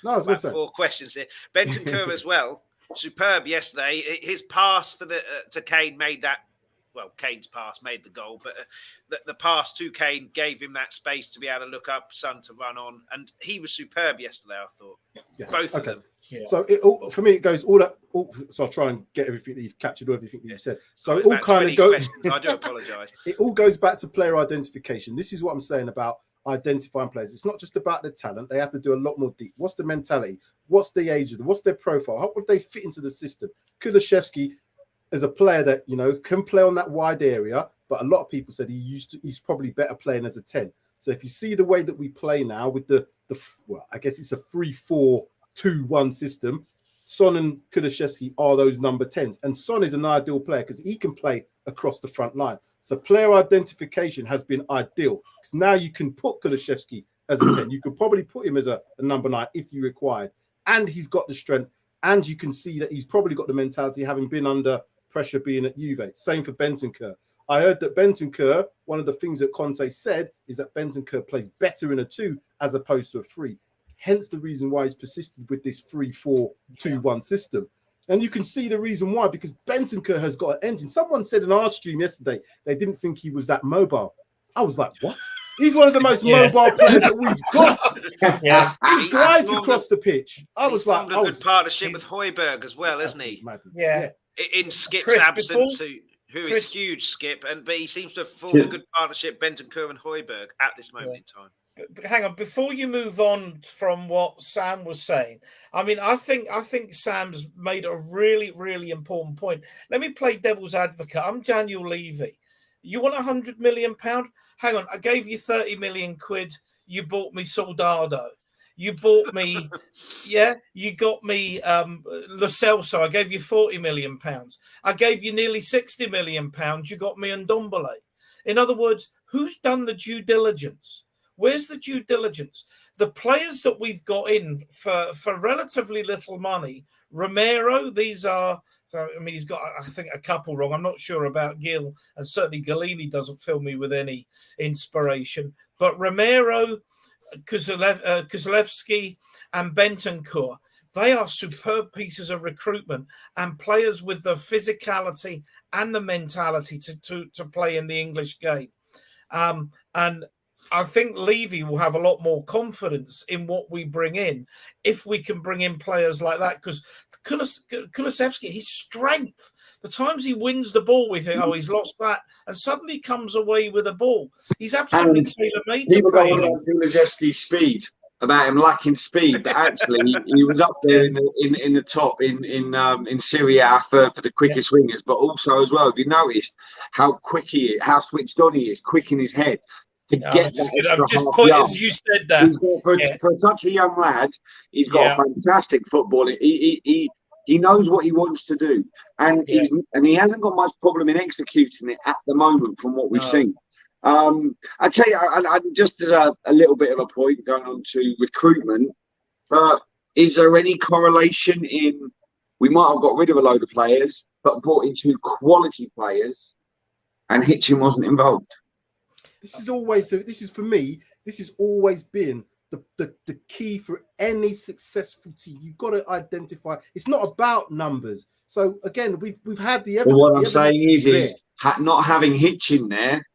No, I was going to say 4 questions here. Bentancur as well. Superb yesterday. His pass to Kane made that. Well, Kane's pass made the goal, but the pass to Kane gave him that space to be able to look up, Son to run on, and he was superb yesterday. I thought both of them. Yeah. So for me, it goes all that. So I'll try and get everything that you've captured, everything that you've said. So it all kind of goes. I do apologise. It all goes back to player identification. This is what I'm saying about identifying players. It's not just about the talent. They have to do a lot more deep. What's the mentality? What's the age of them? What's their profile? How would they fit into the system? Kulusevski is a player that, can play on that wide area, but a lot of people said he's probably better playing as a 10. So if you see the way that we play now with I guess it's a 3-4-2-1 system, Son and Kulusevski are those number 10s. And Son is an ideal player because he can play across the front line. So player identification has been ideal because now you can put Kulusevski as a 10. You could probably put him as a number 9 if you required. And he's got the strength. And you can see that he's probably got the mentality having been under pressure being at Juve. Same for Bentancur. I heard that Bentancur, one of the things that Conte said is that Bentancur plays better in a 2 as opposed to a 3. Hence the reason why he's persisted with this 3-4-2-1 system. And you can see the reason why, because Bentancur has got an engine. Someone said in our stream yesterday, they didn't think he was that mobile. I was like, what? He's one of the most mobile players that we've got. Yeah. He glides across the pitch. I was like, a good partnership with Højbjerg as well, isn't he? Yeah. In Skip's Chris, absence, who is huge, Skip, but he seems to have formed a good partnership, Bentancur and Højbjerg, at this moment in time. But hang on, before you move on from what Sam was saying, I mean, I think Sam's made a really, really important point. Let me play devil's advocate. I'm Daniel Levy. You want £100 million? Hang on, I gave you 30 million quid. You bought me Soldado. You bought me, you got me Lo Celso. I gave you £40 million. I gave you nearly £60 million. You got me Ndombele. In other words, who's done the due diligence? Where's the due diligence? The players that we've got in for relatively little money, Romero, these are, I mean, he's got, I think, a couple wrong. I'm not sure about Gil, and certainly Galini doesn't fill me with any inspiration. But Romero, Kozlowski, and Bentancur, they are superb pieces of recruitment and players with the physicality and the mentality to play in the English game. And I think Levy will have a lot more confidence in what we bring in if we can bring in players like that. Because Kulusevski, his strength, the times he wins the ball, we think, oh, he's lost that, and suddenly comes away with a ball. He's absolutely tailor-made. People go on about Kulusevski's speed, about him lacking speed, but actually he was up there in the top in Serie A for the quickest wingers, but also as well, have you noticed how quick he is, how switched on he is, quick in his head? I'm just as you said that. For such a young lad, he's got a fantastic football. He knows what he wants to do, and he hasn't got much problem in executing it at the moment from what we've seen. I tell you, I just as a little bit of a point going on to recruitment, is there any correlation in we might have got rid of a load of players, but brought in 2 quality players, and Hitchin wasn't involved? This is always been the key for any successful team. You've got to identify. It's not about numbers. So again, we've had the evidence. Well, what I'm saying is not having Hitchin there.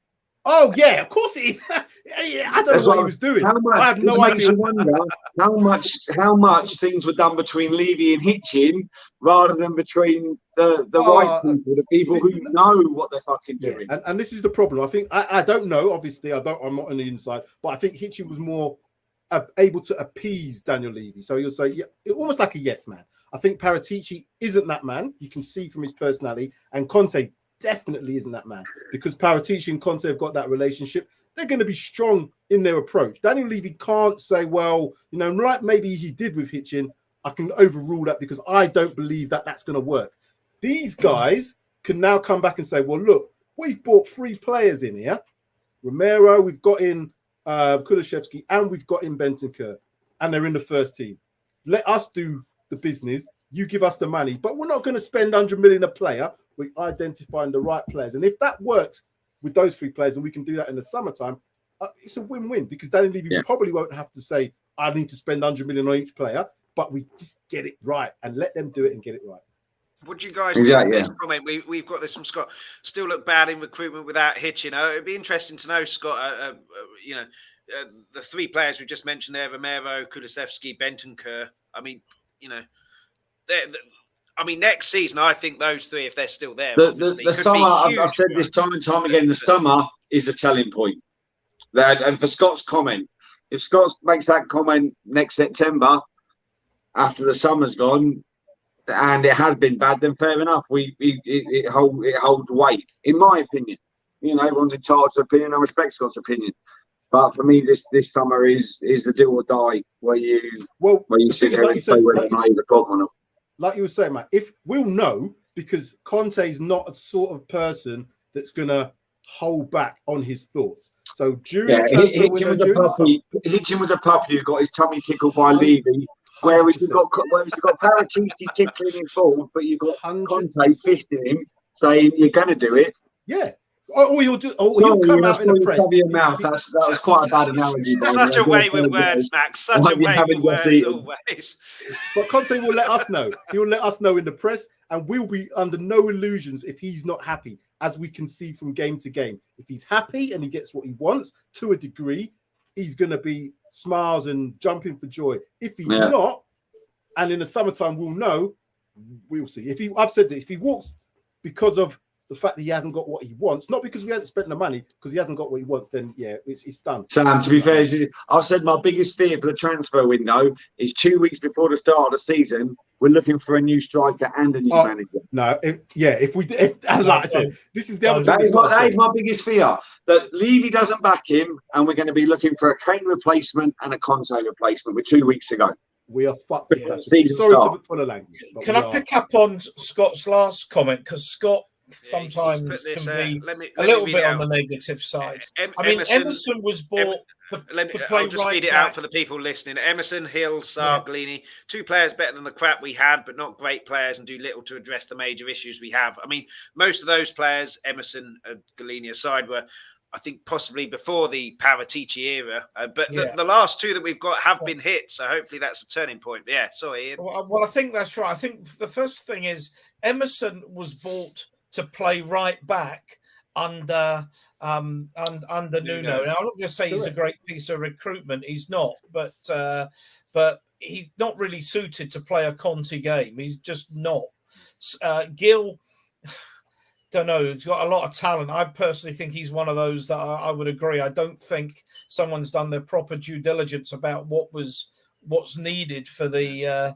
Oh yeah, of course it is. I don't know what he was doing. I have no idea. Wonder how much things were done between Levy and Hitchin rather than between the right people, the people who know what they're fucking doing. And this is the problem. I think I don't know. Obviously, I'm not on the inside, but I think Hitchin was more able to appease Daniel Levy. So you'll say, almost like a yes man. I think Paratici isn't that man. You can see from his personality, and Conte definitely isn't that man, because Paratici and Conte have got that relationship. They're going to be strong in their approach. Daniel Levy can't say, well, like maybe he did with Hitchin, I can overrule that because I don't believe that that's going to work. These guys can now come back and say, well, look, we've brought 3 players in here. Romero, we've got in Kulusevski, and we've got in Bentancur, and they're in the first team. Let us do the business. You give us the money, but we're not going to spend 100 million a player. We're identifying the right players. And if that works with those 3 players, and we can do that in the summertime, it's a win-win, because Daniel Levy probably won't have to say, I need to spend 100 million on each player, but we just get it right and let them do it and get it right. What do you guys think of this comment? We've got this from Scott. Still look bad in recruitment without Hitchin. It'd be interesting to know, Scott, the 3 players we just mentioned there, Romero, Kulusevski, Bentancur. I mean, next season, I think those 3, if they're still there, the summer, I've said this time and time again, the summer is a telling point. And for Scott's comment, if Scott makes that comment next September, after the summer's gone, and it has been bad, then fair enough. It holds weight, in my opinion. Everyone's entitled to opinion. I respect Scott's opinion. But for me, this summer is a do or die, where you sit there and say whether or not you've got one. Like you were saying, Matt, if we'll know, because Conte's not a sort of person that's going to hold back on his thoughts. So during Hitchin was a puppy who got his tummy tickled by Levy. Whereas you've got Paratici tickling his balls, but you've got Conte fisting him, saying you're going to do it. Yeah. He'll come out in the press. That was quite a bad analogy. Such a way with words, Max. Such a way with words always. But Conte will let us know. He will let us know in the press, and we'll be under no illusions if he's not happy. as we can see from game to game. If he's happy and he gets what he wants to a degree, he's going to be smiles and jumping for joy. If he's not, and in the summertime we'll know, we'll see. I've said that if he walks because of the fact that he hasn't got what he wants, not because we haven't spent the money, because he hasn't got what he wants, then yeah, it's done. Sam, to be fair, I've said my biggest fear for the transfer window is 2 weeks before the start of the season, we're looking for a new striker and a new manager. No, like I said, this is the other thing. That is my biggest fear, that Levy doesn't back him, and we're going to be looking for a Kane replacement and a Conte replacement with 2 weeks ago. We are fucked. Yeah, sorry for the language. Can I pick up on Scott's last comment? Because Scott sometimes can be a little bit on the negative side. I mean, Emerson was bought I'll just read it out for the people listening. Emerson, Hill, Sarr, Galini, 2 players better than the crap we had, but not great players and do little to address the major issues we have. I mean, most of those players, Emerson, Galini aside, were, I think, possibly before the Paratici era. But the last 2 that we've got have been hit, so hopefully that's a turning point. But yeah, sorry, Ian. Well, I think that's right. I think the first thing is Emerson was bought to play right back under Nuno. Now, I'm not going to say he's a great piece of recruitment. He's not, but he's not really suited to play a Conte game. He's just not. Gil, don't know. He's got a lot of talent. I personally think he's one of those that I would agree. I don't think someone's done their proper due diligence about what's needed for the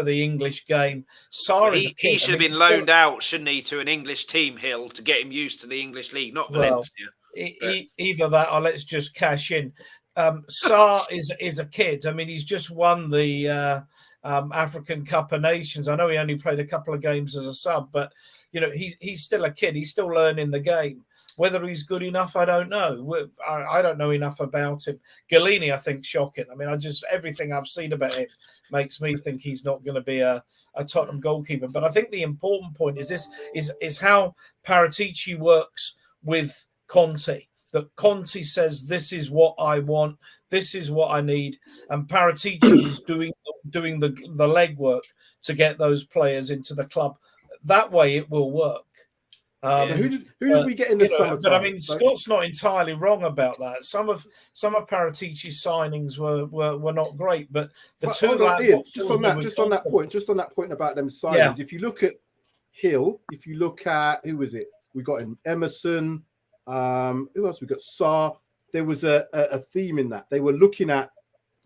English game. Sarr he should have been loaned out, shouldn't he, to an English team, Hill, to get him used to the English league, not Valencia. Either that or let's just cash in. Sarr is a kid. I mean, he's just won the African Cup of Nations. I know he only played a couple of games as a sub, but you know, he's still a kid. He's still learning the game. Whether he's good enough, I don't know. I don't know enough about him. Galini, I think, shocking. I mean, everything I've seen about him makes me think he's not going to be a Tottenham goalkeeper. But I think the important point is how Paratici works with Conte. That Conte says, this is what I want, this is what I need, and Paratici is doing the legwork to get those players into the club. That way, it will work. So who did we get in the summer? But I mean, Scott's not entirely wrong about that. Some of Paratici's signings were not great, but just on that point about them signings. If you look at Hill, if you look at who was it? We got in Emerson. Who else? We got Sarr. There was a theme in that. They were looking at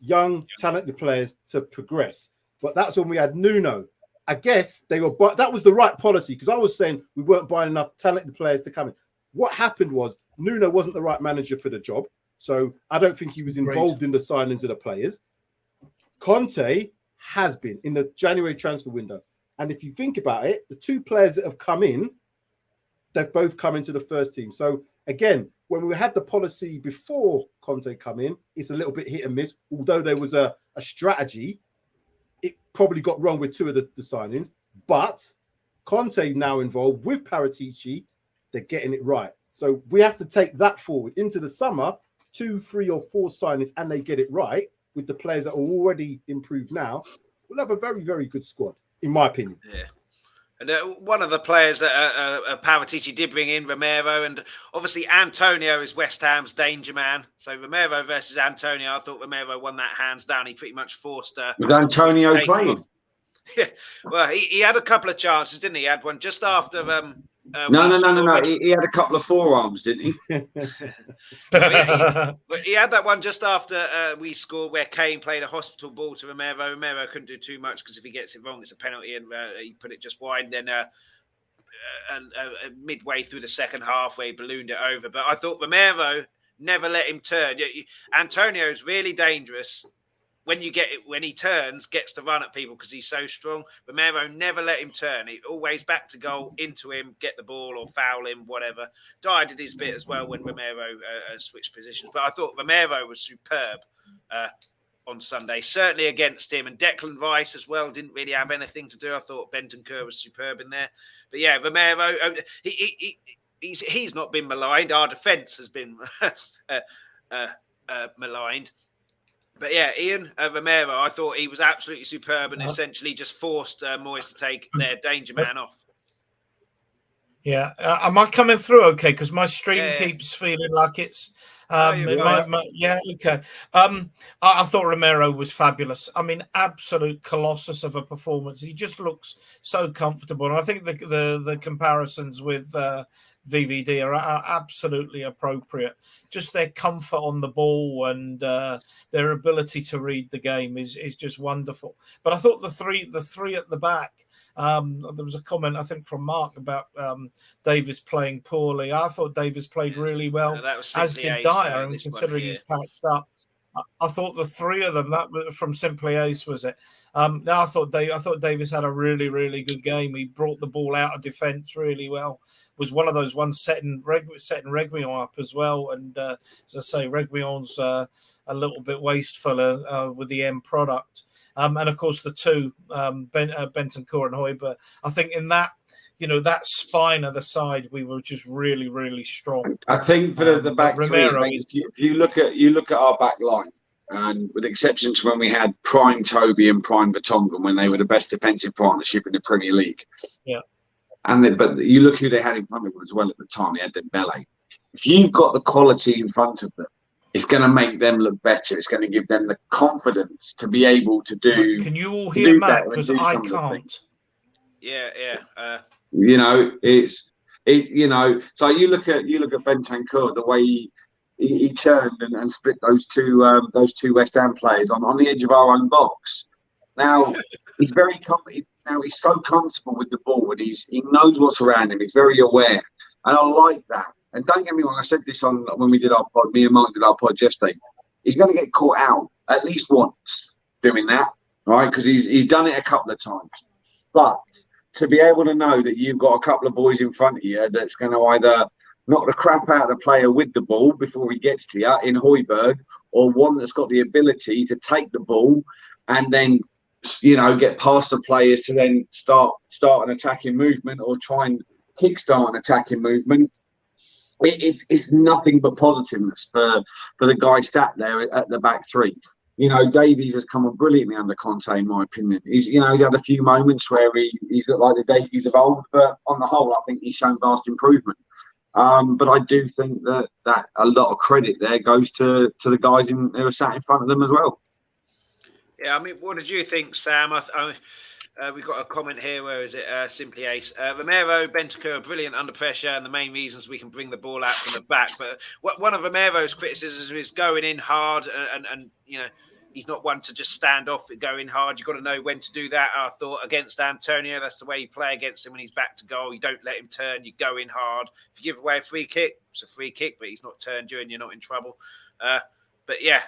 young, talented players to progress, but that's when we had Nuno. I guess they were, but that was the right policy, because I was saying we weren't buying enough talented players to come in. What happened was Nuno wasn't the right manager for the job, so I don't think he was involved in the signings of the players. Conte has been in the January transfer window, and if you think about it, the 2 players that have come in, they've both come into the first team. So again, when we had the policy before Conte come in, it's a little bit hit and miss. Although there was a strategy, it probably got wrong with 2 of the signings, but Conte now involved with Paratici, they're getting it right. So we have to take that forward into the summer, 2, 3 or 4 signings, and they get it right with the players that are already improved now. We'll have a very, very good squad, in my opinion. Yeah. And one of the players that Paratici did bring in, Romero, and obviously Antonio is West Ham's danger man. So Romero versus Antonio, I thought Romero won that hands down. He pretty much forced... Was Antonio playing? Yeah, well, he had a couple of chances, didn't he? He had one just after... No. He had a couple of forearms, didn't he? He had that one just after we scored, where Kane played a hospital ball to Romero. Romero couldn't do too much because if he gets it wrong, it's a penalty, and he put it just wide. Then midway through the second half, where he ballooned it over. But I thought Romero never let him turn. Antonio is really dangerous. When he turns, gets to run at people because he's so strong. Romero never let him turn. He always back to goal, into him, get the ball or foul him, whatever. Dyer did his bit as well when Romero switched positions. But I thought Romero was superb on Sunday, certainly against him. And Declan Rice as well didn't really have anything to do. I thought Bentancur was superb in there. But yeah, Romero, he's not been maligned. Our defence has been maligned. But yeah, Ian Romero, I thought he was absolutely superb and essentially just forced Moyes to take their danger man off. Yeah. Am I coming through okay? Because my stream Yeah. keeps feeling like it's... you're fine. yeah, okay. I thought Romero was fabulous. I mean, absolute colossus of a performance. He just looks so comfortable. And I think the comparisons with VVD are absolutely appropriate. Just their comfort on the ball and their ability to read the game is just wonderful. But I thought the three at the back, there was a comment, I think, from Mark about Davis playing poorly. I thought Davis played really well, that was as did Dyer, and considering he's patched up. I thought the three of them, that was from Simply Ace, was it? I thought Davis had a really, really good game. He brought the ball out of defence really well. Was one of those ones setting Reguilon up as well. And as I say, Reguilon's a little bit wasteful with the end product. And of course the two, Bentancur and Højbjerg. I think in that, that spine of the side, we were just really, really strong. I think for the back Romero three, if you look at our back line, and with exception to when we had prime Toby and prime Vertonghen, when they were the best defensive partnership in the Premier League. Yeah. But you look who they had in front of them as well at the time. They had Dembele. If you've got the quality in front of them, it's going to make them look better. It's going to give them the confidence to be able to do. Can you all hear Matt? Because I can't. Yeah. So you look at Bentancur, the way he turned and split those two West Ham players on the edge of our own box. Now he's he's so comfortable with the ball, and he knows what's around him. He's very aware, and I like that. And don't get me wrong, I said this when we did our pod. Me and Mark did our pod yesterday. He's going to get caught out at least once doing that, right? Because he's done it a couple of times, but to be able to know that you've got a couple of boys in front of you that's going to either knock the crap out of the player with the ball before he gets to you in Højbjerg, or one that's got the ability to take the ball and then, get past the players to then start an attacking movement or try and kickstart an attacking movement. It's nothing but positiveness for the guy sat there at the back three. Davies has come on brilliantly under Conte, in my opinion. He's had a few moments where he's looked like the Davies of old, but on the whole, I think he's shown vast improvement. But I do think that a lot of credit there goes to the guys who are sat in front of them as well. Yeah, I mean, what did you think, Sam? We've got a comment here. Where is it? Simply Ace. Romero, Bentancur, brilliant under pressure, and the main reasons we can bring the ball out from the back. But one of Romero's criticisms is going in hard, and he's not one to just stand off and go in hard. You've got to know when to do that. I thought against Antonio, that's the way you play against him when he's back to goal. You don't let him turn. You go in hard. If you give away a free kick, it's a free kick, but he's not turned you and you're not in trouble. But yeah,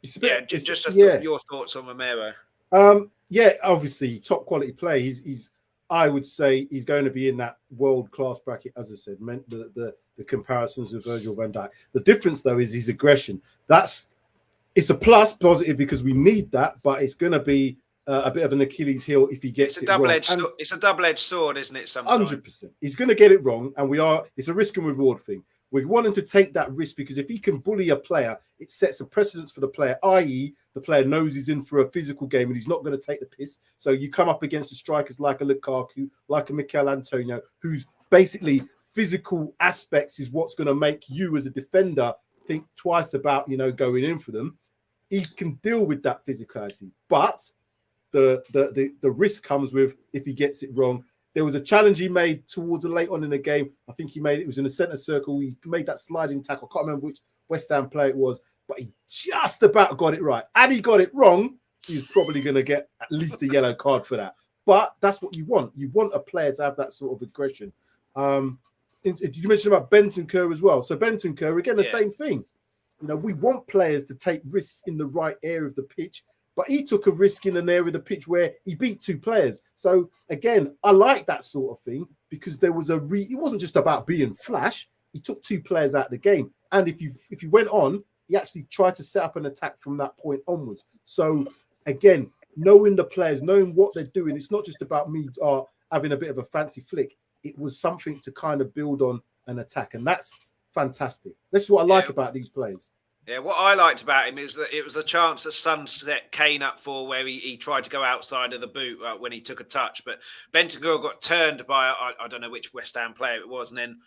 your thoughts on Romero. Yeah, obviously top quality play. He's I would say he's going to be in that world class bracket, as I said. Meant the comparisons of Virgil van Dijk. The difference though is his aggression. It's a plus positive because we need that, but it's going to be a bit of an Achilles heel if he gets it wrong. It's a double-edged sword, isn't it? Sometimes 100%. He's going to get it wrong, and it's a risk and reward thing. We want him to take that risk because if he can bully a player, it sets a precedence for the player, i.e. the player knows he's in for a physical game and he's not going to take the piss. So you come up against the strikers like a Lukaku, like a Mikel Antonio, who's basically physical aspects is what's going to make you as a defender think twice about, going in for them. He can deal with that physicality, but the risk comes with if he gets it wrong. There was a challenge he made towards late on in the game. I think it was in the centre circle. He made that sliding tackle. I can't remember which West Ham player it was, but he just about got it right. Had he got it wrong, he's probably going to get at least a yellow card for that. But that's what you want. You want a player to have that sort of aggression. Did you mention about Bentancur as well? So Bentancur, again, the same thing. We want players to take risks in the right area of the pitch, but he took a risk in an area of the pitch where he beat two players. So again, I like that sort of thing because there was it wasn't just about being flash. He took two players out of the game. And if you went on, he actually tried to set up an attack from that point onwards. So again, knowing the players, knowing what they're doing, it's not just about me having a bit of a fancy flick. It was something to kind of build on an attack. And that's fantastic. That's what I like about these players. Yeah, what I liked about him is that it was a chance that Son set Kane up for, where he tried to go outside of the boot when he took a touch, but Bentancur got turned by I don't know which West Ham player it was, and then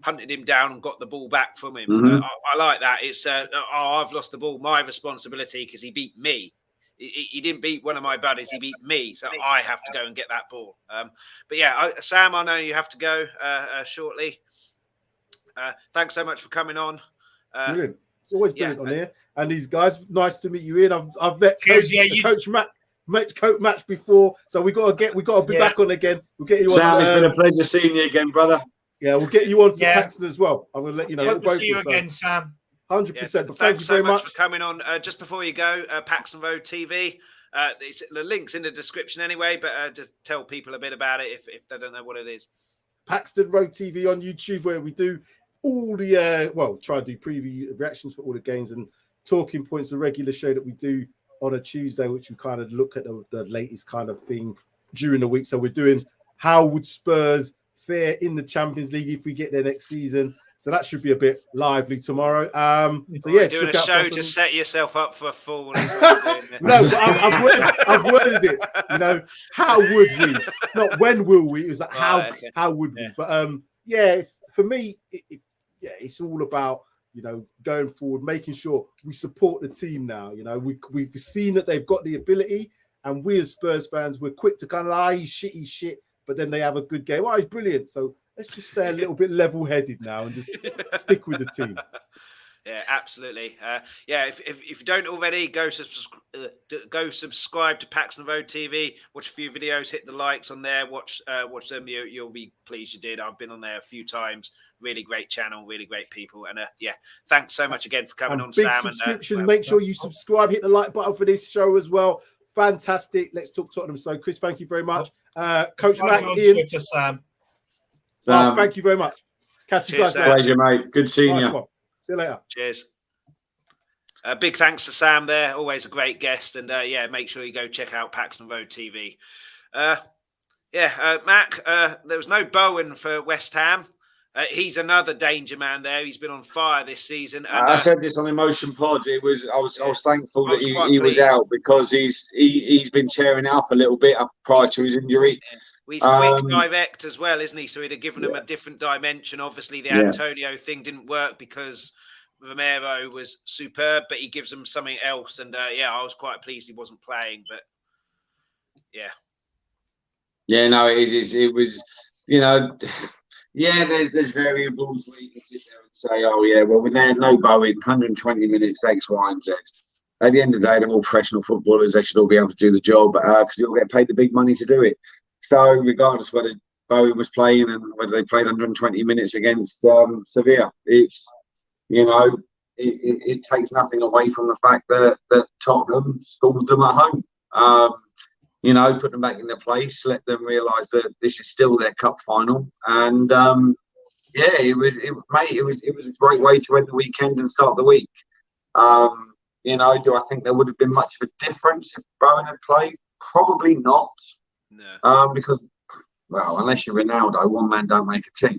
hunted him down and got the ball back from him. Mm-hmm. I like that. It's I've lost the ball, my responsibility, because he beat me. He didn't beat one of my buddies. He beat me, so I have to go and get that ball. But yeah, Sam, I know you have to go shortly. Thanks so much for coming on. Brilliant. It's always brilliant on here. And these guys, nice to meet you, Ian. I've met Coach Match before, so we got to be back on again. We'll get you on. Sam, it's been a pleasure seeing you again, brother. Yeah, we'll get you on to Paxton as well. I'm going to let you know. Hope to see you again, Sam. 100%. But thank you very much for coming on. Just before you go, Paxton Road TV. The link's in the description anyway, but just tell people a bit about it if they don't know what it is. Paxton Road TV on YouTube, where we do all the try and do preview reactions for all the games and talking points, a regular show that we do on a Tuesday, which we kind of look at the latest kind of thing during the week. So we're doing how would Spurs fare in the Champions League if we get there next season. So that should be a bit lively tomorrow. So yeah, doing a show to set yourself up for a fall. No, but I've worded it. You know, how would we? It's not when will we. It was like how would we? But for me, it's all about, you know, going forward, making sure we support the team now. You know, we've seen that they've got the ability, and we as Spurs fans, we're quick to kind of he's shit, but then they have a good game. Oh, he's brilliant. So let's just stay a little bit level-headed now and just stick with the team. Yeah, absolutely. If you don't already, go subscribe to Paxton Road TV. Watch a few videos, hit the likes on there. Watch them. You'll be pleased you did. I've been on there a few times. Really great channel, really great people. And thanks so much again for coming on, big Sam. Subscription. Make sure you subscribe. Hit the like button for this show as well. Fantastic. Let's talk Tottenham. So, Chris, thank you very much. Coach Mac, Ian. To Sam. Thank you very much. Catch you guys later. Pleasure, mate. Good seeing you. See you later. Cheers. Big thanks to Sam there. Always a great guest. And make sure you go check out Paxton Road TV. Mac, there was no Bowen for West Ham. He's another danger man there. He's been on fire this season. And, I said this on Emotion Pod. I was thankful that he was out, because he's been tearing it up a little bit up prior to his injury. Yeah. He's quick, direct as well, isn't he? So he'd have given him a different dimension. Obviously, the Antonio thing didn't work because Romero was superb, but he gives them something else. And I was quite pleased he wasn't playing. But no, it was, you know, there's variables where you can sit there and say, oh yeah, well, when they're no Bowen, 120 minutes, X, Y, and Z. At the end of the day, they're all professional footballers. They should all be able to do the job because they'll get paid the big money to do it. So regardless whether Bowen was playing and whether they played 120 minutes against Sevilla, it's, you know, it takes nothing away from the fact that Tottenham schooled them at home. You know, put them back in their place, let them realise that this is still their cup final, and it was a great way to end the weekend and start the week. You know, do I think there would have been much of a difference if Bowen had played? Probably not. No. Because, well, unless you're Ronaldo, one man don't make a team.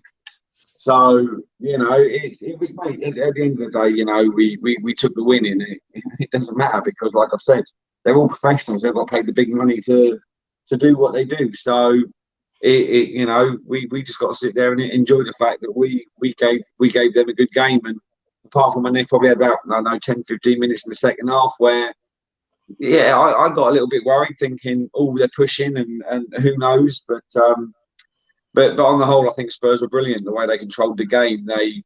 So, you know, it was, mate, at the end of the day, you know, we took the win in it. It doesn't matter because, like I've said, they're all professionals. They've got to pay the big money to do what they do. So, you know, we just got to sit there and enjoy the fact that we gave them a good game. And apart from when they probably had about, I don't know, 10, 15 minutes in the second half where, I got a little bit worried thinking, oh, they're pushing and who knows. But on the whole, I think Spurs were brilliant the way they controlled the game. They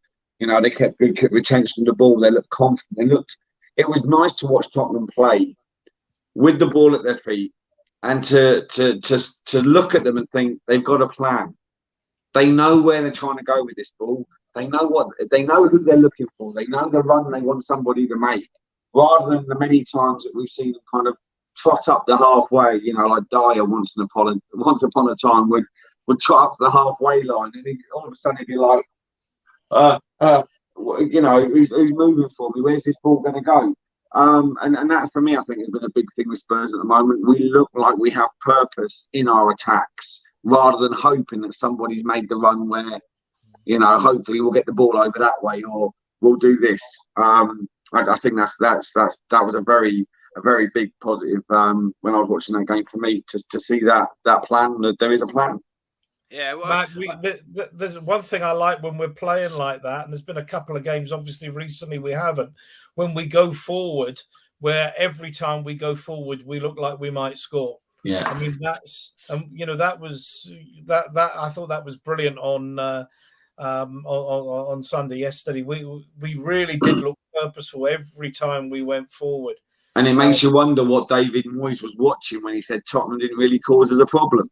kept good retention of the ball. They looked confident. It was nice to watch Tottenham play with the ball at their feet and to look at them and think they've got a plan. They know where they're trying to go with this ball. They know who they're looking for. They know the run they want somebody to make. Rather than the many times that we've seen them kind of trot up the halfway, you know, like Dyer once upon a time would trot up the halfway line, and all of a sudden he'd be like, you know, who's moving for me? Where's this ball going to go? And that for me, I think, has been a big thing with Spurs at the moment. We look like we have purpose in our attacks, rather than hoping that somebody's made the run where, you know, hopefully we'll get the ball over that way or we'll do this. I think that was a very big positive when I was watching that game for me to see that plan, that there is a plan. Yeah, well, Matt, there's one thing I like when we're playing like that, and there's been a couple of games, obviously recently we haven't, when we go forward, where every time we go forward, we look like we might score. Yeah, I mean, that's that was that I thought that was brilliant on Sunday yesterday. We really did look purposeful every time we went forward. and it makes you wonder what David Moyes was watching when he said Tottenham didn't really cause us a problem.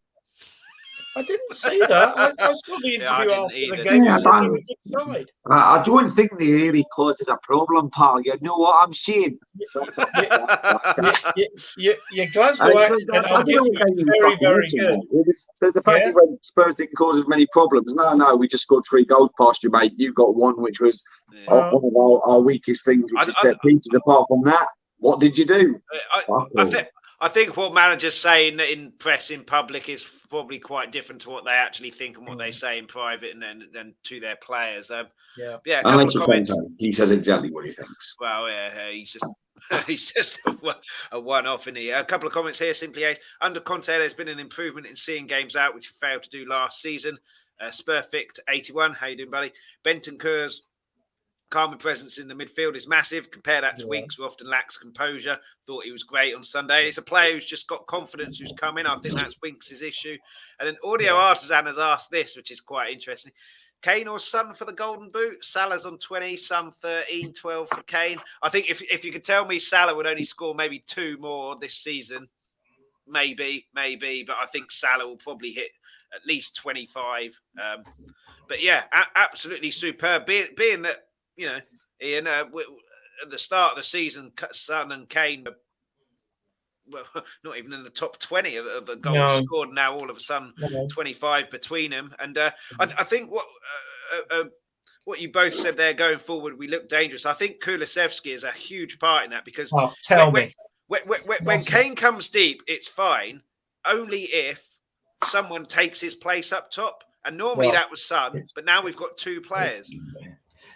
I didn't see that. I saw the interview after the game. Yeah, He said they were a good side. I don't think they really caused us a problem, pal. You know what I'm saying? Your Glasgow accent, I'll give you, is very, very good. The fact that when Spurs didn't cause as many problems. No, we just scored 3 goals past you, mate. You got 1, which was one of our weakest things, which is set pieces. Apart from that, what did you do? I think what managers say in press in public is probably quite different to what they actually think and what they say in private and then to their players. Yeah. Unless he says exactly what he thinks. Well, yeah, he's just a one-off, isn't he? A couple of comments here. Simply Ace. Under Conte, there's been an improvement in seeing games out, which he failed to do last season. Spurfict 81. How you doing, buddy? Bentancur's calm and presence in the midfield is massive. Compare that to Winks, who often lacks composure. Thought he was great on Sunday. It's a player who's just got confidence, who's come in. I think that's Winks' issue. And then Audio Artisan has asked this, which is quite interesting. Kane or Son for the Golden Boot? Salah's on 20, Son 13, 12 for Kane. I think if you could tell me Salah would only score maybe 2 more this season, maybe. But I think Salah will probably hit at least 25. But yeah, absolutely superb. Being that, you know, Ian, at the start of the season, Son and Kane were not even in the top 20 of the goals scored. Now all of a sudden, 25 between them. And I think what you both said there, going forward, we look dangerous. I think Kulusevski is a huge part in that because when Kane comes deep, it's fine, only if someone takes his place up top. And normally that was Son, but now we've got 2 players.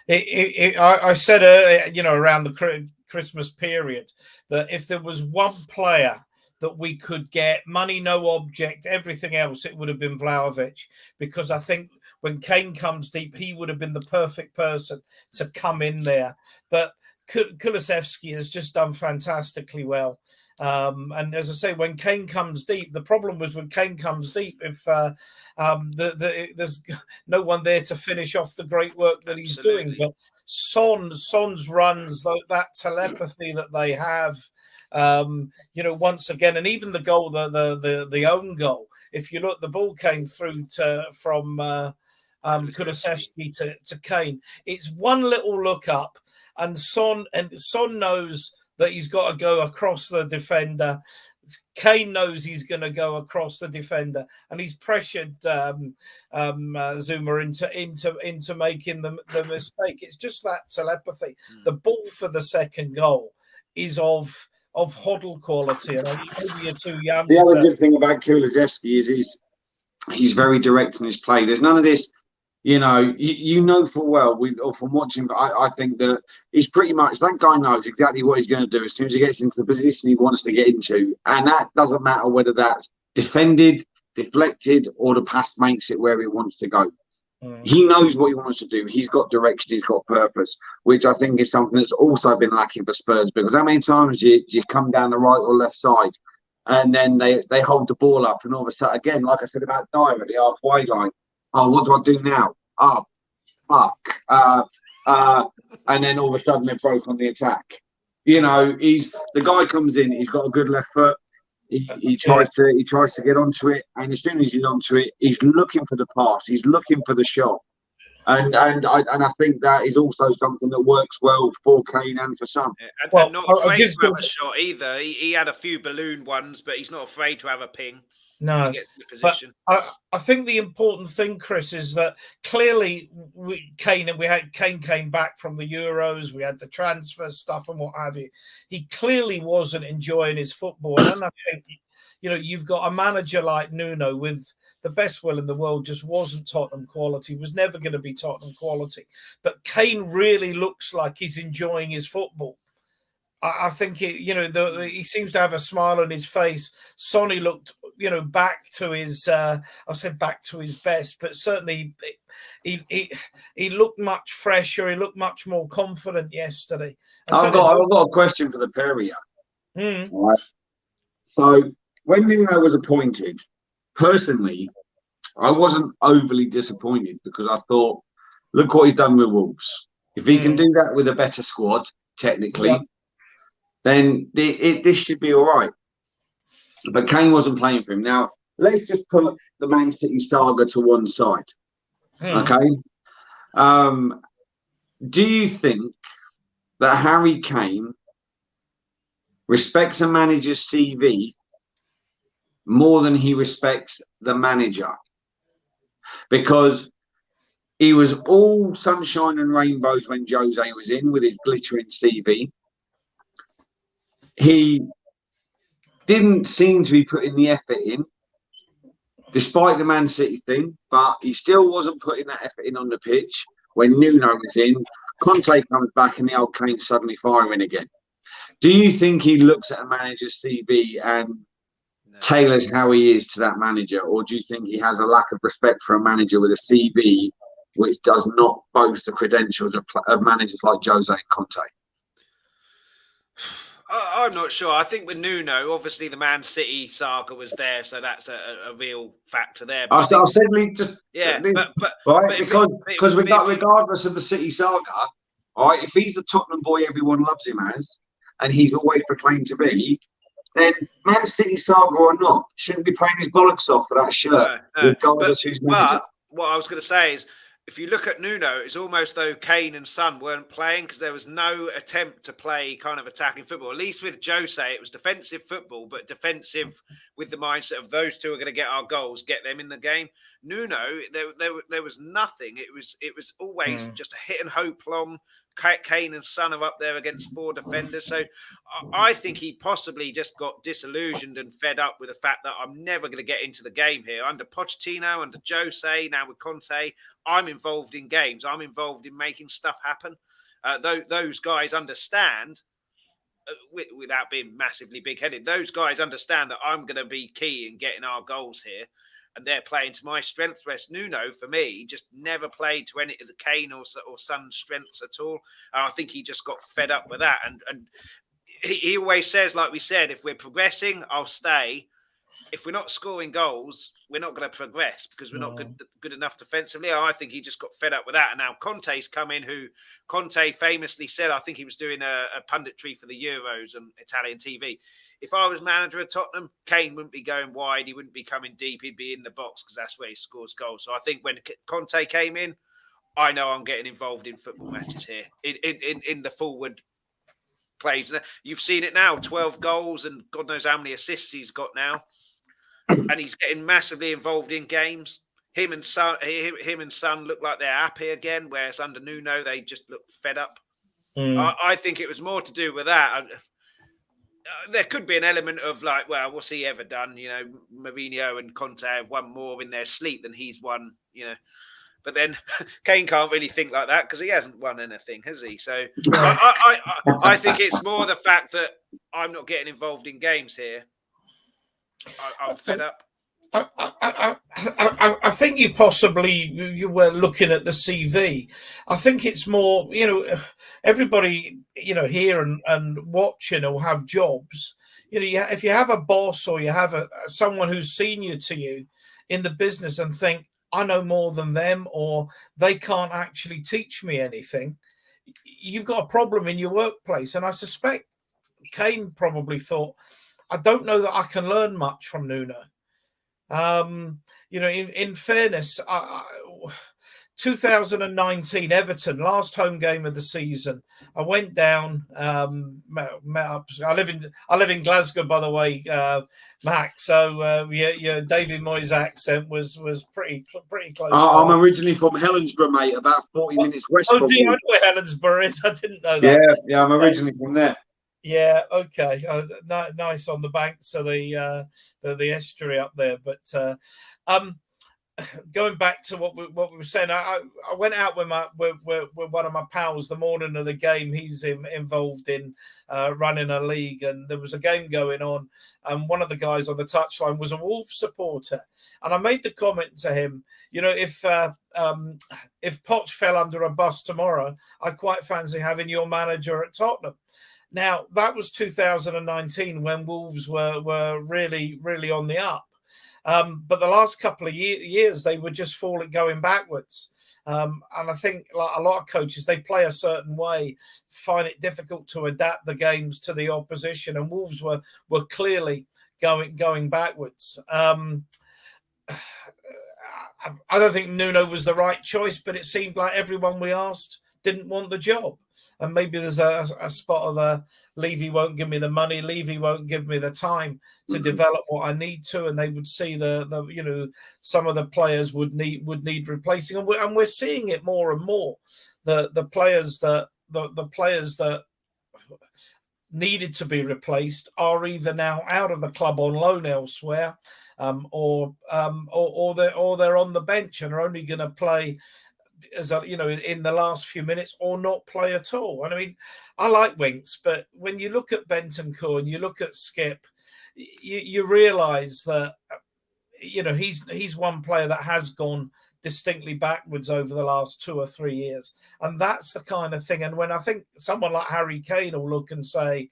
I said earlier, around the Christmas period, that if there was one player that we could get, money, no object, everything else, it would have been Vlahovic, because I think when Kane comes deep, he would have been the perfect person to come in there. But Kulusevski has just done fantastically well. And as I say, when Kane comes deep, the problem was when Kane comes deep, if there's no one there to finish off the great work that he's doing. But Son's runs, that telepathy that they have, once again, and even the goal, the own goal. If you look, the ball came through from Kulusevski to Kane. It's one little look up, and Son knows that he's got to go across the defender. Kane knows he's going to go across the defender, and he's pressured Zuma into making the mistake. It's just that telepathy. The ball for the second goal is of Hoddle quality, and maybe you're too young. The other good thing about Kulusevski is he's very direct in his play. There's none of this. You know full well, from watching, but I think that he's pretty much, that guy knows exactly what he's going to do as soon as he gets into the position he wants to get into. And that doesn't matter whether that's defended, deflected, or the pass makes it where he wants to go. He knows what he wants to do. He's got direction, he's got purpose, which I think is something that's also been lacking for Spurs, because how many times you come down the right or left side and then they hold the ball up, and all of a sudden, again, like I said about Dyer at the halfway line, oh, what do I do now? Oh, fuck. And then all of a sudden they're broke on the attack. The guy comes in, he's got a good left foot. He tries to get onto it, and as soon as he's onto it, he's looking for the pass, he's looking for the shot. And I think that is also something that works well for Kane and for Son. Yeah, and not afraid to have a shot either. He had a few balloon ones, but he's not afraid to have a ping. No, He gets in the position. I think the important thing, Chris, is that clearly Kane came back from the Euros. We had the transfer stuff and what have you. He clearly wasn't enjoying his football. And I think, you've got a manager like Nuno with the best will in the world, just wasn't Tottenham quality, was never going to be Tottenham quality. But Kane really looks like he's enjoying his football. I think he seems to have a smile on his face. Sonny looked, back to his. I'll say back to his best, but certainly he looked much fresher. He looked much more confident yesterday. I've got a question for the pair of you. All right. So when Nuno was appointed, personally, I wasn't overly disappointed because I thought, look what he's done with Wolves. If he can do that with a better squad, technically, then this should be all right. But Kane wasn't playing for him. Now, let's just put the Man City saga to one side. Okay? Do you think that Harry Kane respects a manager's CV more than he respects the manager? Because he was all sunshine and rainbows when Jose was in with his glittering CV. He didn't seem to be putting the effort in, despite the Man City thing, but he still wasn't putting that effort in on the pitch. When Nuno was in, Conte comes back and the old Kane's suddenly firing again. Do you think he looks at a manager's CV and tailors how he is to that manager, or do you think he has a lack of respect for a manager with a CV which does not boast the credentials of managers like Jose and Conte? I'm not sure. I think with Nuno, obviously the Man City saga was there, so that's a real factor there. But I said just right, because regardless of the City saga, all right, if he's the Tottenham boy everyone loves him as, and he's always proclaimed to be, then Man City saga or not, shouldn't be playing his bollocks off for that shirt, regardless who's manager. But what I was going to say is, if you look at Nuno, it's almost though Kane and Son weren't playing because there was no attempt to play kind of attacking football. At least with Jose, it was defensive football, but defensive with the mindset of those two are going to get our goals, get them in the game. Nuno, there was nothing. It was always just a hit and hope long. Kane and Son are up there against four defenders. So I think he possibly just got disillusioned and fed up with the fact that I'm never going to get into the game here. Under Pochettino, under Jose, now with Conte, I'm involved in games. I'm involved in making stuff happen. Those guys understand, without being massively big-headed, those guys understand that I'm going to be key in getting our goals here. And they're playing to my strengths. Whereas Nuno, for me, just never played to any of the Kane or Son's strengths at all. And I think he just got fed up with that. And he always says, like we said, if we're progressing, I'll stay. If we're not scoring goals, we're not going to progress because we're not good enough defensively. I think he just got fed up with that. And now Conte's come in, who Conte famously said, I think he was doing a punditry for the Euros on Italian TV. If I was manager of Tottenham, Kane wouldn't be going wide. He wouldn't be coming deep. He'd be in the box because that's where he scores goals. So I think when Conte came in, I know I'm getting involved in football matches here in the forward plays. You've seen it now, 12 goals and God knows how many assists he's got now. And he's getting massively involved in games. Him and Son look like they're happy again, whereas under Nuno, they just look fed up. I think it was more to do with that. There could be an element of like, well, what's he ever done? You know, Mourinho and Conte have won more in their sleep than he's won, you know. But then Kane can't really think like that because he hasn't won anything, has he? So I think it's more the fact that I'm not getting involved in games here. I'm fed up. I think you were looking at the CV. I think it's more, everybody, here and watching will have jobs. If you have a boss or you have someone who's senior to you in the business and think, I know more than them or they can't actually teach me anything, you've got a problem in your workplace. And I suspect Kane probably thought, I don't know that I can learn much from Nuno. In fairness, 2019 Everton, last home game of the season. I went down, met up. I live in Glasgow, by the way, Mac. So yeah, David Moyes' accent was pretty close. I'm originally from Helensburgh, mate, about 40 minutes west from do you you. know where Helensburgh is? I didn't know that. Yeah, I'm originally from there. Yeah, okay, nice on the banks of the estuary up there. But going back to what we were saying, I went out with one of my pals the morning of the game. He's involved in running a league, and there was a game going on, and one of the guys on the touchline was a Wolves supporter, and I made the comment to him, if Poch fell under a bus tomorrow, I'd quite fancy having your manager at Tottenham. Now, that was 2019 when Wolves were really, really on the up. But the last couple of years, they were just going backwards. And I think like a lot of coaches, they play a certain way, find it difficult to adapt the games to the opposition. And Wolves were clearly going backwards. I don't think Nuno was the right choice, but it seemed like everyone we asked didn't want the job. And maybe there's a spot of Levy won't give me the money, Levy won't give me the time to develop what I need to, and they would see the some of the players would need replacing, and we're seeing it more and more. The players that needed to be replaced are either now out of the club on loan elsewhere, or they're on the bench and are only going to play in the last few minutes or not play at all. And I mean, I like Winks, but when you look at Bentancur and you look at Skip, you realise that he's one player that has gone distinctly backwards over the last 2 or 3 years, and that's the kind of thing. And when I think someone like Harry Kane will look and say,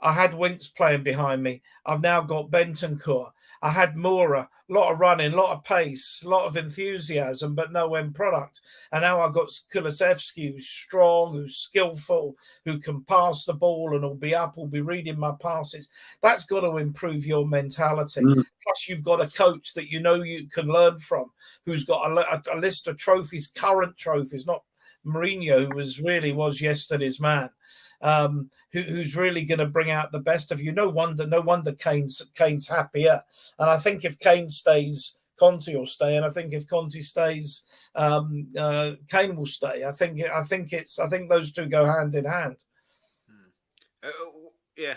I had Winks playing behind me. I've now got Bentancur. I had Moura, a lot of running, a lot of pace, a lot of enthusiasm, but no end product. And now I've got Kulusevski, who's strong, who's skillful, who can pass the ball and will be up, will be reading my passes. That's got to improve your mentality. Plus, you've got a coach that you can learn from, who's got a list of trophies, current trophies, not Mourinho, who was yesterday's man. Who's really going to bring out the best of you. No wonder Kane's happier. And I think if Kane stays, Conte will stay. And I think if Conte stays, Kane will stay. I think those two go hand in hand. Yeah.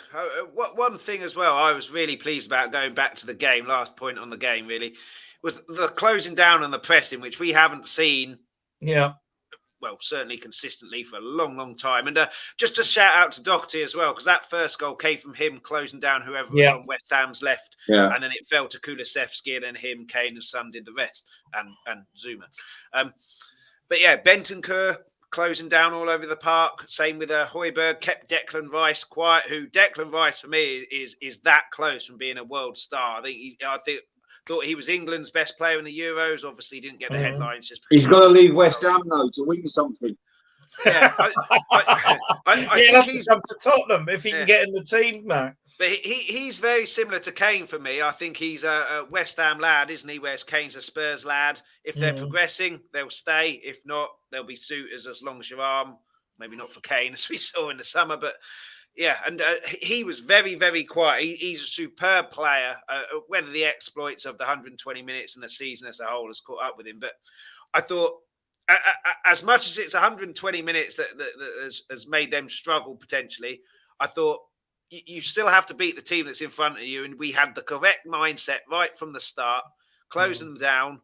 One thing as well, I was really pleased about going back to the game. Last point on the game really was the closing down and the pressing, which we haven't seen. Yeah. Well, certainly consistently for a long, long time. And just a shout out to Doherty as well, because that first goal came from him closing down whoever was on West Ham's left. Yeah. And then it fell to Kulusevski, and then him, Kane and Son did the rest, and Zuma. But yeah, Bentancur closing down all over the park. Same with Højbjerg, kept Declan Rice quiet, who Declan Rice for me is that close from being a world star. I thought he was England's best player in the Euros. Obviously, didn't get the headlines. He's got to leave West Ham though to win something. Yeah, I think he's up to Tottenham if he can get in the team, man. But he's very similar to Kane for me. I think he's a West Ham lad, isn't he? Whereas Kane's a Spurs lad. If they're progressing, they'll stay. If not, they'll be suitors as long as your arm. Maybe not for Kane, as we saw in the summer, but. Yeah, and he was very, very quiet. He's a superb player. Whether the exploits of the 120 minutes and the season as a whole has caught up with him, but I thought, as much as it's 120 minutes that has made them struggle potentially, I thought you still have to beat the team that's in front of you, and we had the correct mindset right from the start, closing them down.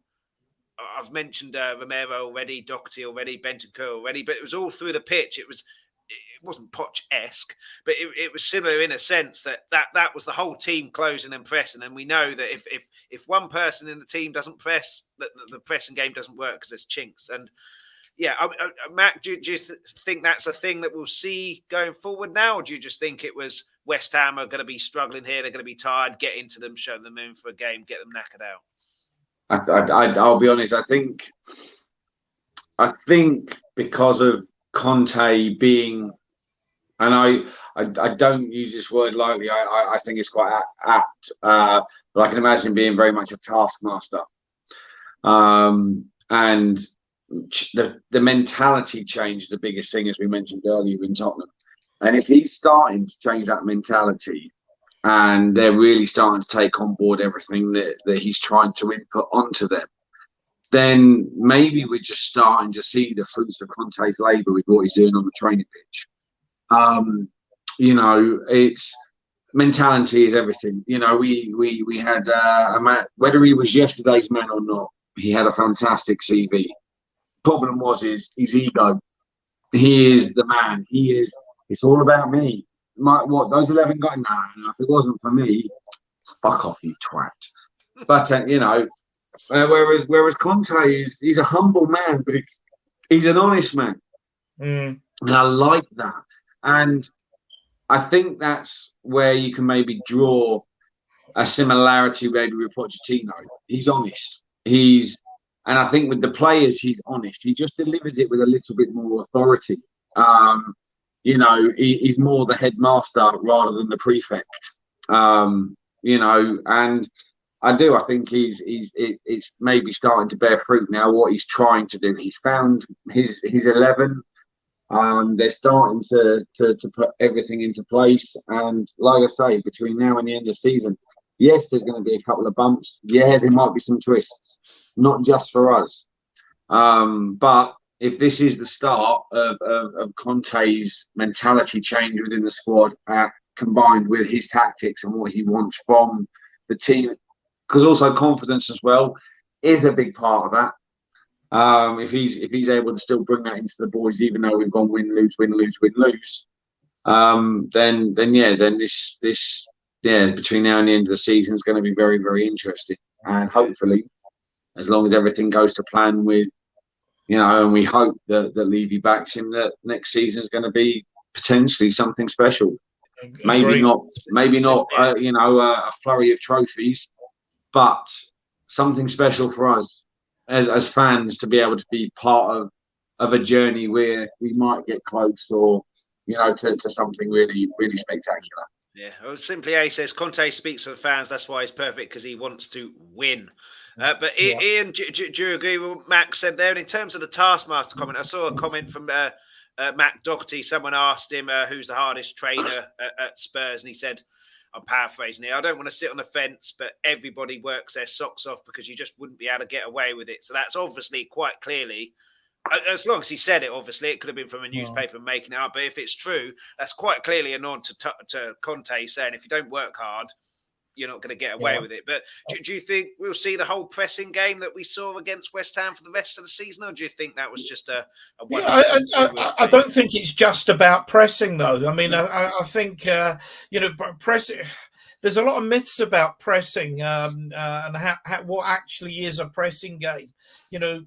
I've mentioned Romero already, Doherty already, Bentancur already, but it was all through the pitch. It wasn't Poch-esque, but it was similar in a sense that was the whole team closing and pressing. And we know that if one person in the team doesn't press, the pressing game doesn't work because there's chinks. And yeah, Mac, do you think that's a thing that we'll see going forward now? Or do you just think it was West Ham are going to be struggling here, they're going to be tired, get into them, show them in for a game, get them knackered out? I'll be honest, I think because of Conte being, and I don't use this word lightly, I think it's quite apt, but I can imagine being very much a taskmaster, and the mentality change is the biggest thing, as we mentioned earlier in Tottenham. And if he's starting to change that mentality, and they're really starting to take on board everything that he's trying to input onto them, then maybe we're just starting to see the fruits of Conte's labour with what he's doing on the training pitch. It's mentality is everything. We had a man, whether he was yesterday's man or not, he had a fantastic CV. Problem was his ego. He is the man. It's all about me. Those 11 got? Nah, if it wasn't for me, fuck off, you twat. But whereas Conte he's a humble man, but he's an honest man, and I like that. And I think that's where you can maybe draw a similarity maybe with Pochettino. He's honest. And I think with the players, he's honest. He just delivers it with a little bit more authority. He's more the headmaster rather than the prefect. And I think it's maybe starting to bear fruit now. What he's trying to do, he's found his 11. They're starting to put everything into place. And like I say, between now and the end of the season, yes, there's going to be a couple of bumps. Yeah, there might be some twists, not just for us. But if this is the start of Conte's mentality change within the squad, combined with his tactics and what he wants from the team, because also confidence as well is a big part of that. If he's able to still bring that into the boys, even though we've gone win lose, then this between now and the end of the season is going to be very, very interesting. And hopefully, as long as everything goes to plan with, and we hope that Levy backs him, that next season is going to be potentially something special. Maybe not a flurry of trophies, but something special for us as fans to be able to be part of a journey where we might get close or, to something really, really spectacular. Yeah, well, Simply A says Conte speaks for fans. That's why he's perfect, because he wants to win. But Ian, do you agree with what Max said there? And in terms of the Taskmaster comment, I saw a comment from Matt Doherty. Someone asked him who's the hardest trainer at Spurs, and he said, I'm paraphrasing here, I don't want to sit on the fence, but everybody works their socks off because you just wouldn't be able to get away with it. So that's obviously quite clearly, as long as he said it, obviously, it could have been from a newspaper making it up. But if it's true, that's quite clearly a nod to Conte saying, if you don't work hard, you're not going to get away with it. But do you think we'll see the whole pressing game that we saw against West Ham for the rest of the season, or do you think that was just a one? I don't think it's just about pressing, though. I mean, I think pressing. There's a lot of myths about pressing and what actually is a pressing game. You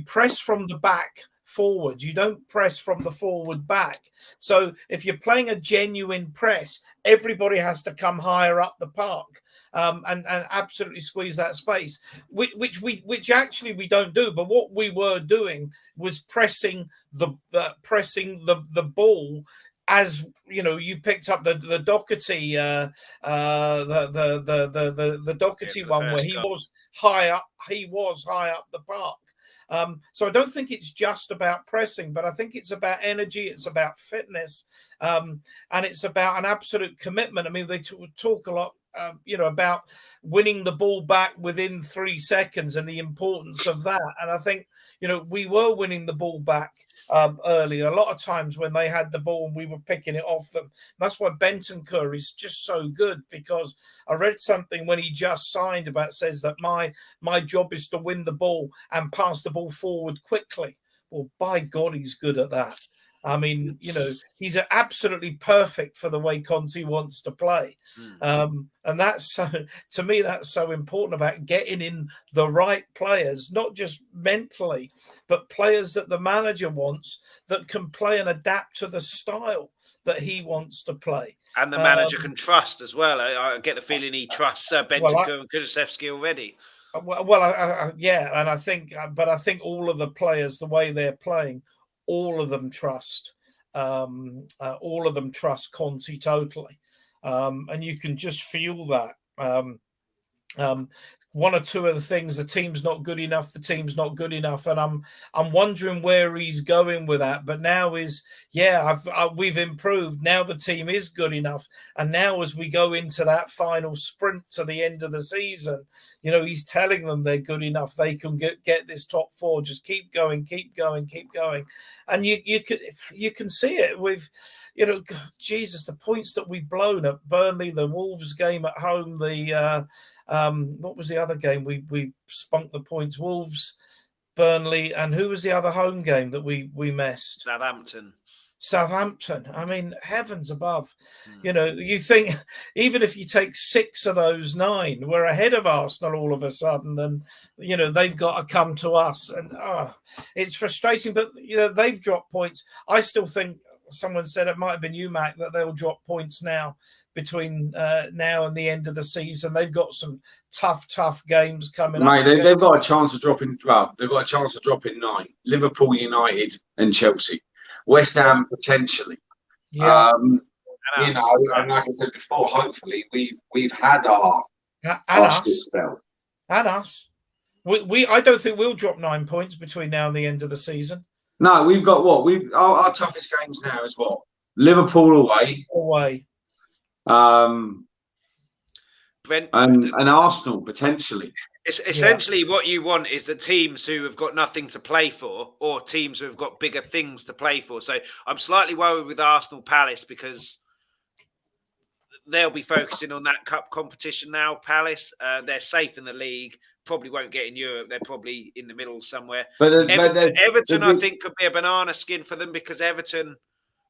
press from the back forward. You don't press from the forward back. So if you're playing a genuine press, everybody has to come higher up the park and absolutely squeeze that space, which actually we don't do. But what we were doing was pressing the ball. As you picked up the Doherty, the Doherty one where he was high up the park. So I don't think it's just about pressing, but I think it's about energy, it's about fitness, and it's about an absolute commitment. I mean, they talk a lot, about winning the ball back within 3 seconds and the importance of that. And I think, we were winning the ball back early. A lot of times when they had the ball and we were picking it off them. That's why Bentancur is just so good, because I read something when he just signed says that my job is to win the ball and pass the ball forward quickly. Well, by God, he's good at that. I mean, he's absolutely perfect for the way Conte wants to play. And that's, to me, that's so important about getting in the right players, not just mentally, but players that the manager wants that can play and adapt to the style that he wants to play. And the manager can trust as well. I get the feeling he trusts Bentancur and Kulusevski already. And I think all of the players, the way they're playing, all of them trust Conte totally, and you can just feel that. one or two of the things, the team's not good enough, and I'm wondering where he's going with that. But now we've improved. Now the team is good enough, and now as we go into that final sprint to the end of the season, he's telling them they're good enough. They can get this top four. Just keep going, and you can see it with. Jesus, the points that we've blown at Burnley, the Wolves game at home, what was the other game? We spunked the points. Wolves, Burnley, and who was the other home game that we messed? Southampton. I mean, heavens above. You think even if you take 6 of those 9, we're ahead of Arsenal all of a sudden, and they've got to come to us, and it's frustrating. But they've dropped points. I still think. Someone said it might have been you, Mac, that they'll drop points now between now and the end of the season. They've got some tough games coming up. Mate, they've got a chance of dropping. Well, they've got a chance of dropping 9. Liverpool, United, and Chelsea. West Ham potentially. Yeah. And like I said before, hopefully we've had our spell. And us. I don't think we'll drop 9 points between now and the end of the season. No, we've got what? Our toughest games now is what? Liverpool away. And Arsenal potentially. It's essentially what you want is the teams who have got nothing to play for, or teams who have got bigger things to play for. So I'm slightly worried with Arsenal Palace because they'll be focusing on that cup competition now. Palace, they're safe in the league. Probably won't get in Europe. They're probably in the middle somewhere. But Everton, I think, could be a banana skin for them because Everton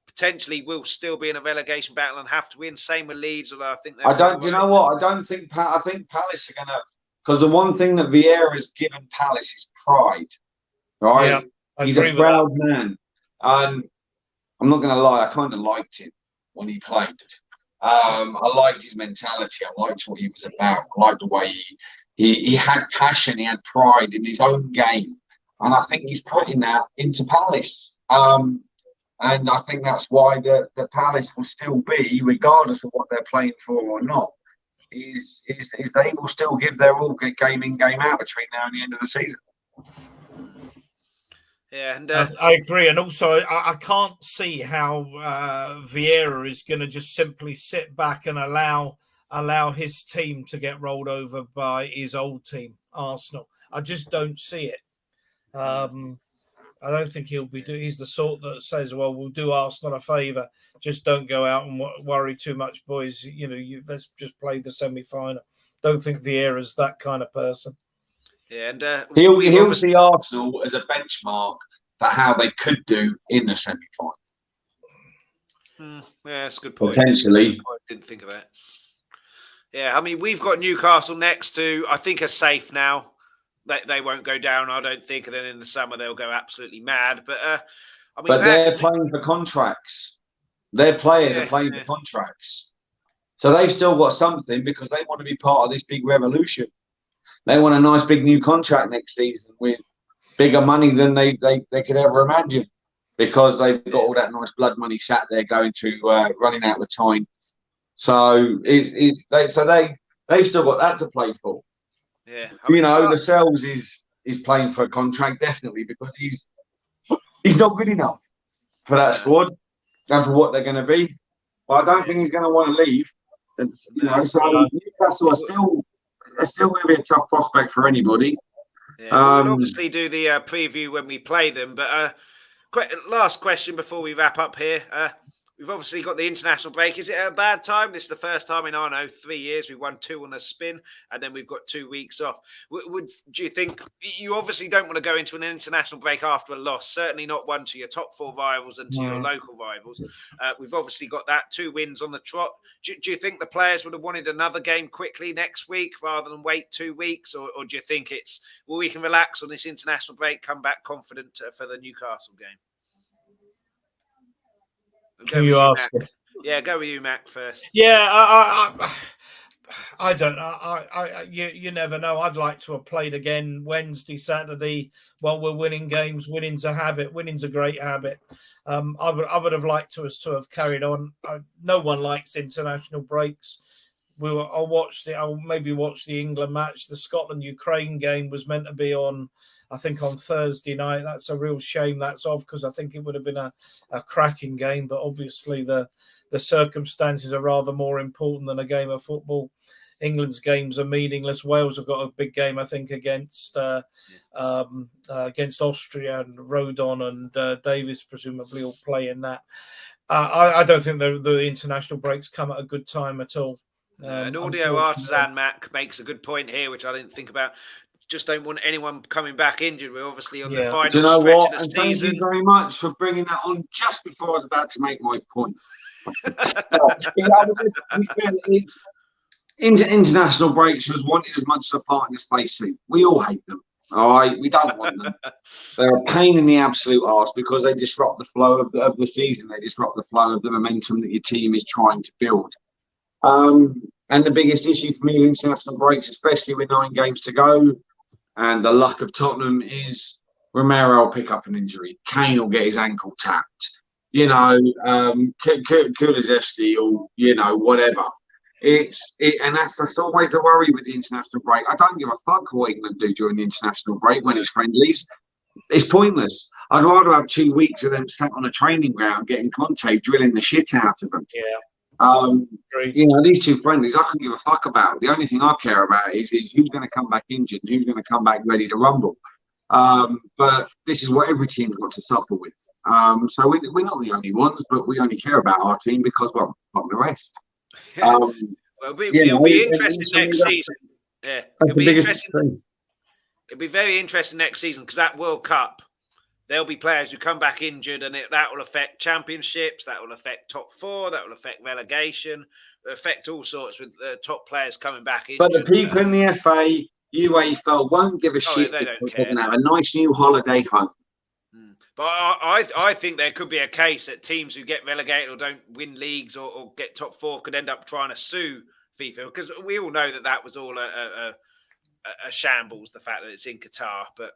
potentially will still be in a relegation battle and have to win. Same with Leeds, although I think do you know what? I think Palace are gonna, because the one thing that Vieira has given Palace is pride. Right? Yeah, he's a proud man, and I'm not gonna lie, I kind of liked him when he played. I liked his mentality. I liked what he was about. I liked the way he had passion, he had pride in his own game. And I think he's putting that into Palace. And I think that's why the Palace will still be, regardless of what they're playing for or not, is they will still give their all game in, game out between now and the end of the season. Yeah, and I agree. And also, I can't see how Vieira is going to just simply sit back and allow his team to get rolled over by his old team, Arsenal. I just don't see it. I don't think he's the sort that says, well, we'll do Arsenal a favour. Just don't go out and worry too much, boys. Let's just play the semi-final. Don't think Vieira's that kind of person. Yeah, and he'll see Arsenal as a benchmark for how they could do in the semi-final. Yeah, that's a good point. Potentially. I didn't think of that. Yeah, I mean, we've got Newcastle next to, I think, are safe now. They won't go down, I don't think. And then in the summer, they'll go absolutely mad. But, they're playing for contracts. Their players are playing for contracts. So they've still got something because they want to be part of this big revolution. They want a nice big new contract next season with bigger money than they could ever imagine because they've got all that nice blood money sat there going through running out the time. So they've still got that to play for. Yeah, Lascelles is playing for a contract definitely because he's not good enough for that squad and for what they're going to be. But I don't think he's going to want to leave. And, so Newcastle are still going to be a tough prospect for anybody. Yeah, we'll obviously do the preview when we play them. But last question before we wrap up here. We've obviously got the international break. Is it a bad time? This is the first time in, 3 years. We won 2 on a spin, and then we've got 2 weeks off. Do you think you obviously don't want to go into an international break after a loss? Certainly not one to your top 4 rivals and to your local rivals. We've obviously got that 2 wins on the trot. Do you think the players would have wanted another game quickly next week rather than wait 2 weeks? Or do you think we can relax on this international break, come back confident for the Newcastle game? Who you asking? Yeah, go with you, Mac, first. Yeah, I don't know. You never know. I'd like to have played again Wednesday, Saturday while we're winning games. Winning's a habit. Winning's a great habit. I would have liked us to have carried on. No one likes international breaks. I'll maybe watch the England match. The Scotland-Ukraine game was meant to be on, I think, on Thursday night. That's a real shame that's off, because I think it would have been a cracking game. But obviously the circumstances are rather more important than a game of football. England's games are meaningless. Wales have got a big game, I think, against Austria, and Rodon and Davis presumably will play in that. I don't think the international breaks come at a good time at all. An audio artisan, Mac, makes a good point here, which I didn't think about. Just don't want anyone coming back injured. We're obviously on the final stretch of the season. Thank you very much for bringing that on just before I was about to make my point. International breaks was wanted as much as a part in the space team. We all hate them. All right, we don't want them. They're a pain in the absolute arse because they disrupt the flow of the season. They disrupt the flow of the momentum that your team is trying to build. And the biggest issue for me with international breaks, especially with 9 games to go, and the luck of Tottenham, is Romero will pick up an injury. Kane will get his ankle tapped. Kulusevski will, whatever. And that's always the worry with the international break. I don't give a fuck what England do during the international break when it's friendlies. It's pointless. I'd rather have 2 weeks of them sat on a training ground getting Conte drilling the shit out of them. Yeah. These 2 friendlies I couldn't give a fuck about. The only thing I care about is who's going to come back injured and who's going to come back ready to rumble. But this is what every team's got to suffer with. So we're not the only ones, but we only care about our team because, well, not the rest. It'll be interesting next season. Yeah, it'll be interesting. It'll be very interesting next season because that World Cup, there'll be players who come back injured, and that will affect championships, that will affect top 4, that will affect relegation, it'll affect all sorts with top players coming back injured. But the people in the FA, UEFA won't give a shit. They don't care. They're going to have a nice new holiday home. But I think there could be a case that teams who get relegated or don't win leagues or get top 4 could end up trying to sue FIFA, because we all know that was all a shambles, the fact that it's in Qatar. But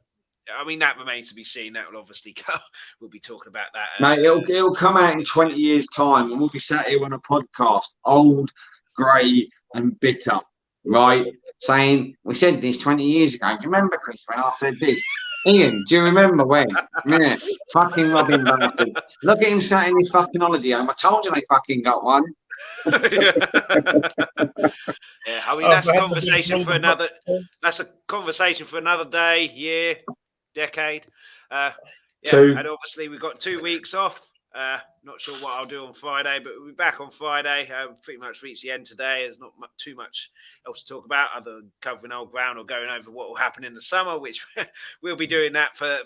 I mean, that remains to be seen. That will obviously come. We'll be talking about that. Mate, it'll come out in 20 years' time, and we'll be sat here on a podcast, old, grey, and bitter, right? Saying, we said this 20 years ago. Do you remember, Chris, when I said this? Ian, do you remember when? Yeah, fucking Robin Bernard. Look at him sat in his fucking holiday home. I told you they fucking got one. Yeah, I mean, that's a conversation for another. That's a conversation for another day, year, decade. And obviously we've got 2 weeks off. Not sure what I'll do on Friday, but we'll be back on Friday. Pretty much reached the end today. There's not too much else to talk about other than covering old ground or going over what will happen in the summer, which we'll be doing that for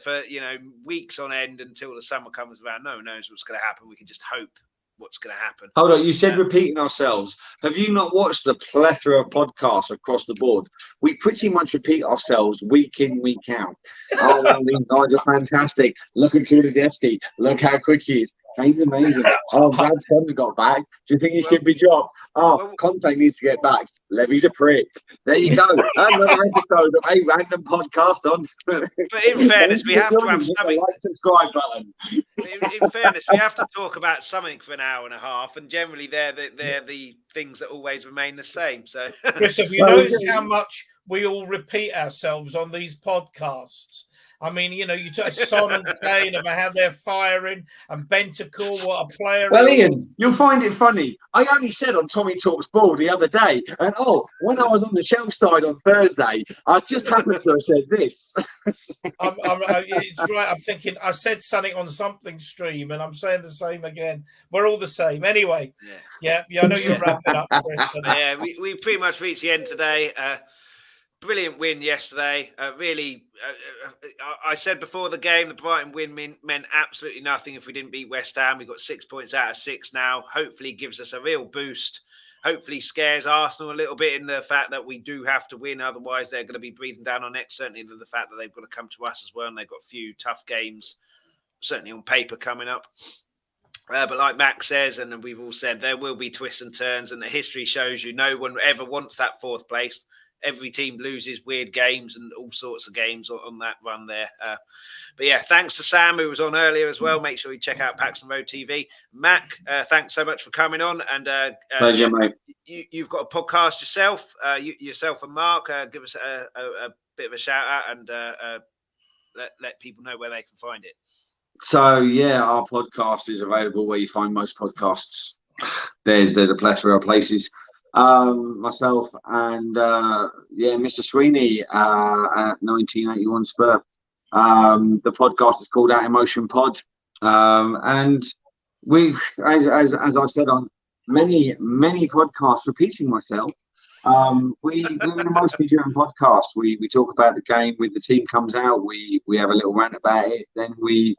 weeks on end until the summer comes around. No one knows what's going to happen. We can just hope what's going to happen. Hold on, you said repeating ourselves. Have you not watched the plethora of podcasts across the board? We pretty much repeat ourselves week in, week out. Oh, well, these guys are fantastic. Look at Kulusevski. Look how quick he is. Kane's amazing. Oh, Brad's son's got back. Do you think he should be dropped? Oh, Conte needs to get back. Levy's a prick. There you go. Another episode of a random podcast on. But in fairness, we have to have something. Like, subscribe button. In fairness, we have to talk about something for an hour and a half, and generally they're the things that always remain the same. So, Chris, have you noticed how much we all repeat ourselves on these podcasts? I mean, you took Son and Kane about how they're firing, and Bentancur, what a player. Well, Ian, you'll find it funny. I only said on Tommy Talks Ball the other day, and when I was on the shelf side on Thursday, I just happened to have said this. It's right. I'm thinking I said something on something stream, and I'm saying the same again. We're all the same. Anyway, yeah. I know you're wrapping up, Chris. Yeah, we pretty much reached the end today. Brilliant win yesterday. I said before the game, the Brighton win meant absolutely nothing if we didn't beat West Ham. We got 6 points out of 6 now. Hopefully gives us a real boost. Hopefully scares Arsenal a little bit in the fact that we do have to win. Otherwise, they're going to be breathing down our necks. Certainly the fact that they've got to come to us as well. And they've got a few tough games, certainly on paper, coming up. But like Max says, and we've all said, there will be twists and turns. And the history shows you no one ever wants that 4th place. every team loses weird games and all sorts of games on that run there. But yeah, thanks to Sam, who was on earlier as well. Make sure you check out Paxton Road TV. Mac, thanks so much for coming on. And pleasure, mate. You've got a podcast yourself. Yourself and Mark, give us a bit of a shout out and let people know where they can find it. So yeah, our podcast is available where you find most podcasts. There's a plethora of places. Myself and Mr. Sweeney at 1981 Spur. The podcast is called Out Emotion Pod, and we, as I've said on many podcasts, repeating myself, we're a mostly driven podcast. We talk about the game when the team comes out. We have a little rant about it. Then we,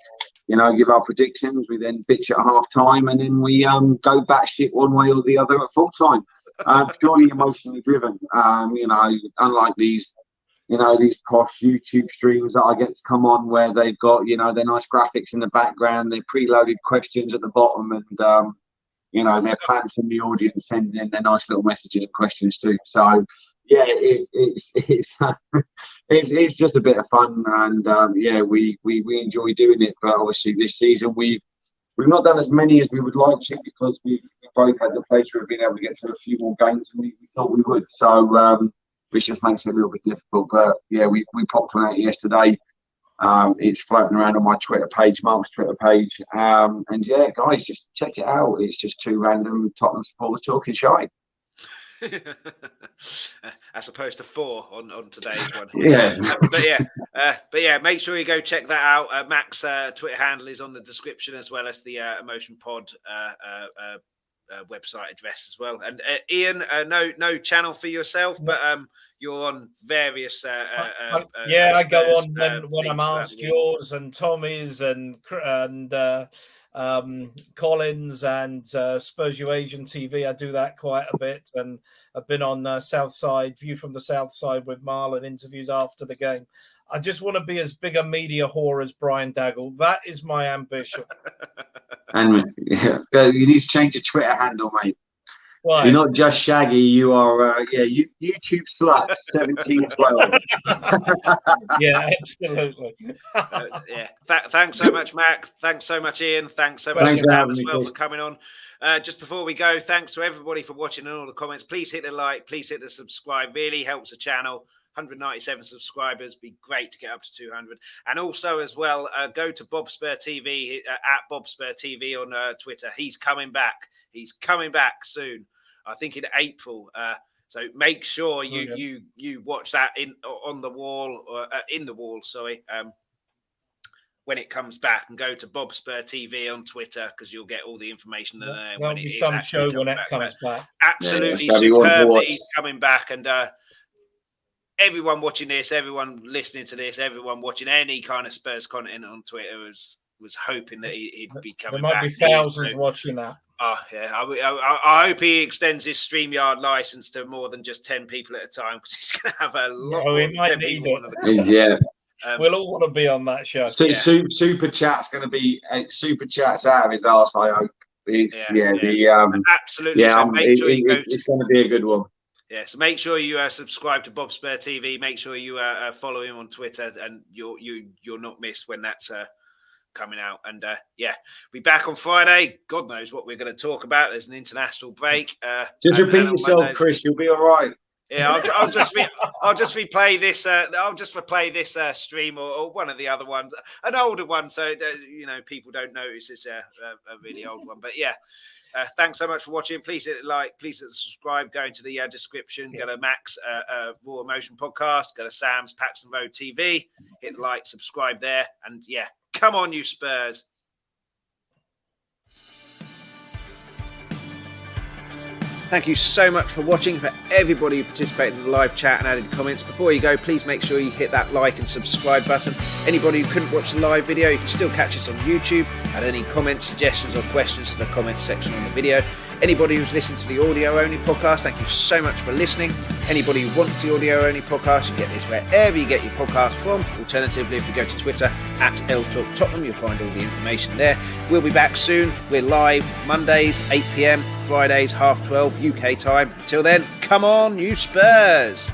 give our predictions. We then bitch at half time, and then we go batshit one way or the other at full time. Purely emotionally driven. Unlike these posh YouTube streams that I get to come on where they've got, their nice graphics in the background, their preloaded questions at the bottom, and their plants in the audience sending in their nice little messages and questions too. So yeah, it's just a bit of fun, and we enjoy doing it. But obviously this season we've not done as many as we would like to, because we both had the pleasure of being able to get to a few more games than we thought we would. So which just makes it a little bit difficult. But yeah, we popped one out yesterday. It's floating around on my Twitter page, Mark's Twitter page. And yeah, guys, just check it out. It's just two random Tottenham supporters talking shite. As opposed to 4 on today's one. Yeah. But yeah, make sure you go check that out. Mac's Twitter handle is on the description, as well as the Emotion Pod website address as well. And Ian, no channel for yourself, but you're on various I go on when I'm asked yours and Tommy's and Collins and Spurs U Asian TV. I do that quite a bit, and I've been on Southside View from the Southside with Marlon, interviews after the game. I just want to be as big a media whore as Brian Daggle. That is my ambition. And you need to change your Twitter handle, mate. Why? You're not just Shaggy. You are, YouTube slut 1712. Yeah, absolutely. Thanks so much, Mac. Thanks so much, Ian. Thanks so much, Sam, as well, for coming on. Just before we go, thanks to everybody for watching and all the comments. Please hit the like. Please hit the subscribe. Really helps the channel. 197 subscribers. Be great to get up to 200. And also as well, go to Bob Spur TV at Bob Spur TV on Twitter. He's coming back. He's coming back soon. I think in April. So make sure you watch that on the wall, or in the wall. Sorry. When it comes back, and go to Bob Spur TV on Twitter, because you'll get all the information there. There'll be some show when it comes back. Absolutely superb that he's coming back, and everyone watching this, everyone listening to this, everyone watching any kind of Spurs content on Twitter was hoping that he'd be coming back. There might be thousands watching that. Oh, yeah. I hope he extends his StreamYard license to more than just 10 people at a time, because he's going to have a lot more he might need it. Yeah. We'll all want to be on that show. Super Chat's going to be Super Chat's out of his arse, I hope. Absolutely. Yeah, so make sure you go it's going to be a good one. Yeah, so make sure you subscribe to Bob Spur TV. Make sure you follow him on Twitter, and you'll not miss when that's coming out. And be back on Friday. God knows what we're going to talk about. There's an international break. Just repeat yourself, Chris. You'll be all right. Yeah, I'll just replay this. I'll just replay this stream or one of the other ones, an older one, so people don't notice it's a really old one. But yeah. Thanks so much for watching. Please hit like, please hit subscribe. Go into the description. Go to Mac's Raw Emotion podcast. Go to Sam's Paxton Road TV. Hit like, subscribe there, and come on, you Spurs. Thank you so much for watching. For everybody who participated in the live chat and added comments. Before you go, please make sure you hit that like and subscribe button. Anybody who couldn't watch the live video, you can still catch us on YouTube. Add any comments, suggestions or questions to the comments section on the video. Anybody who's listened to the audio-only podcast, thank you so much for listening. Anybody who wants the audio-only podcast, you get this wherever you get your podcast from. Alternatively, if you go to Twitter at Talk Tottenham, you'll find all the information there. We'll be back soon. We're live Mondays, 8 p.m, Fridays, 12:30 UK time. Until then, come on, you Spurs!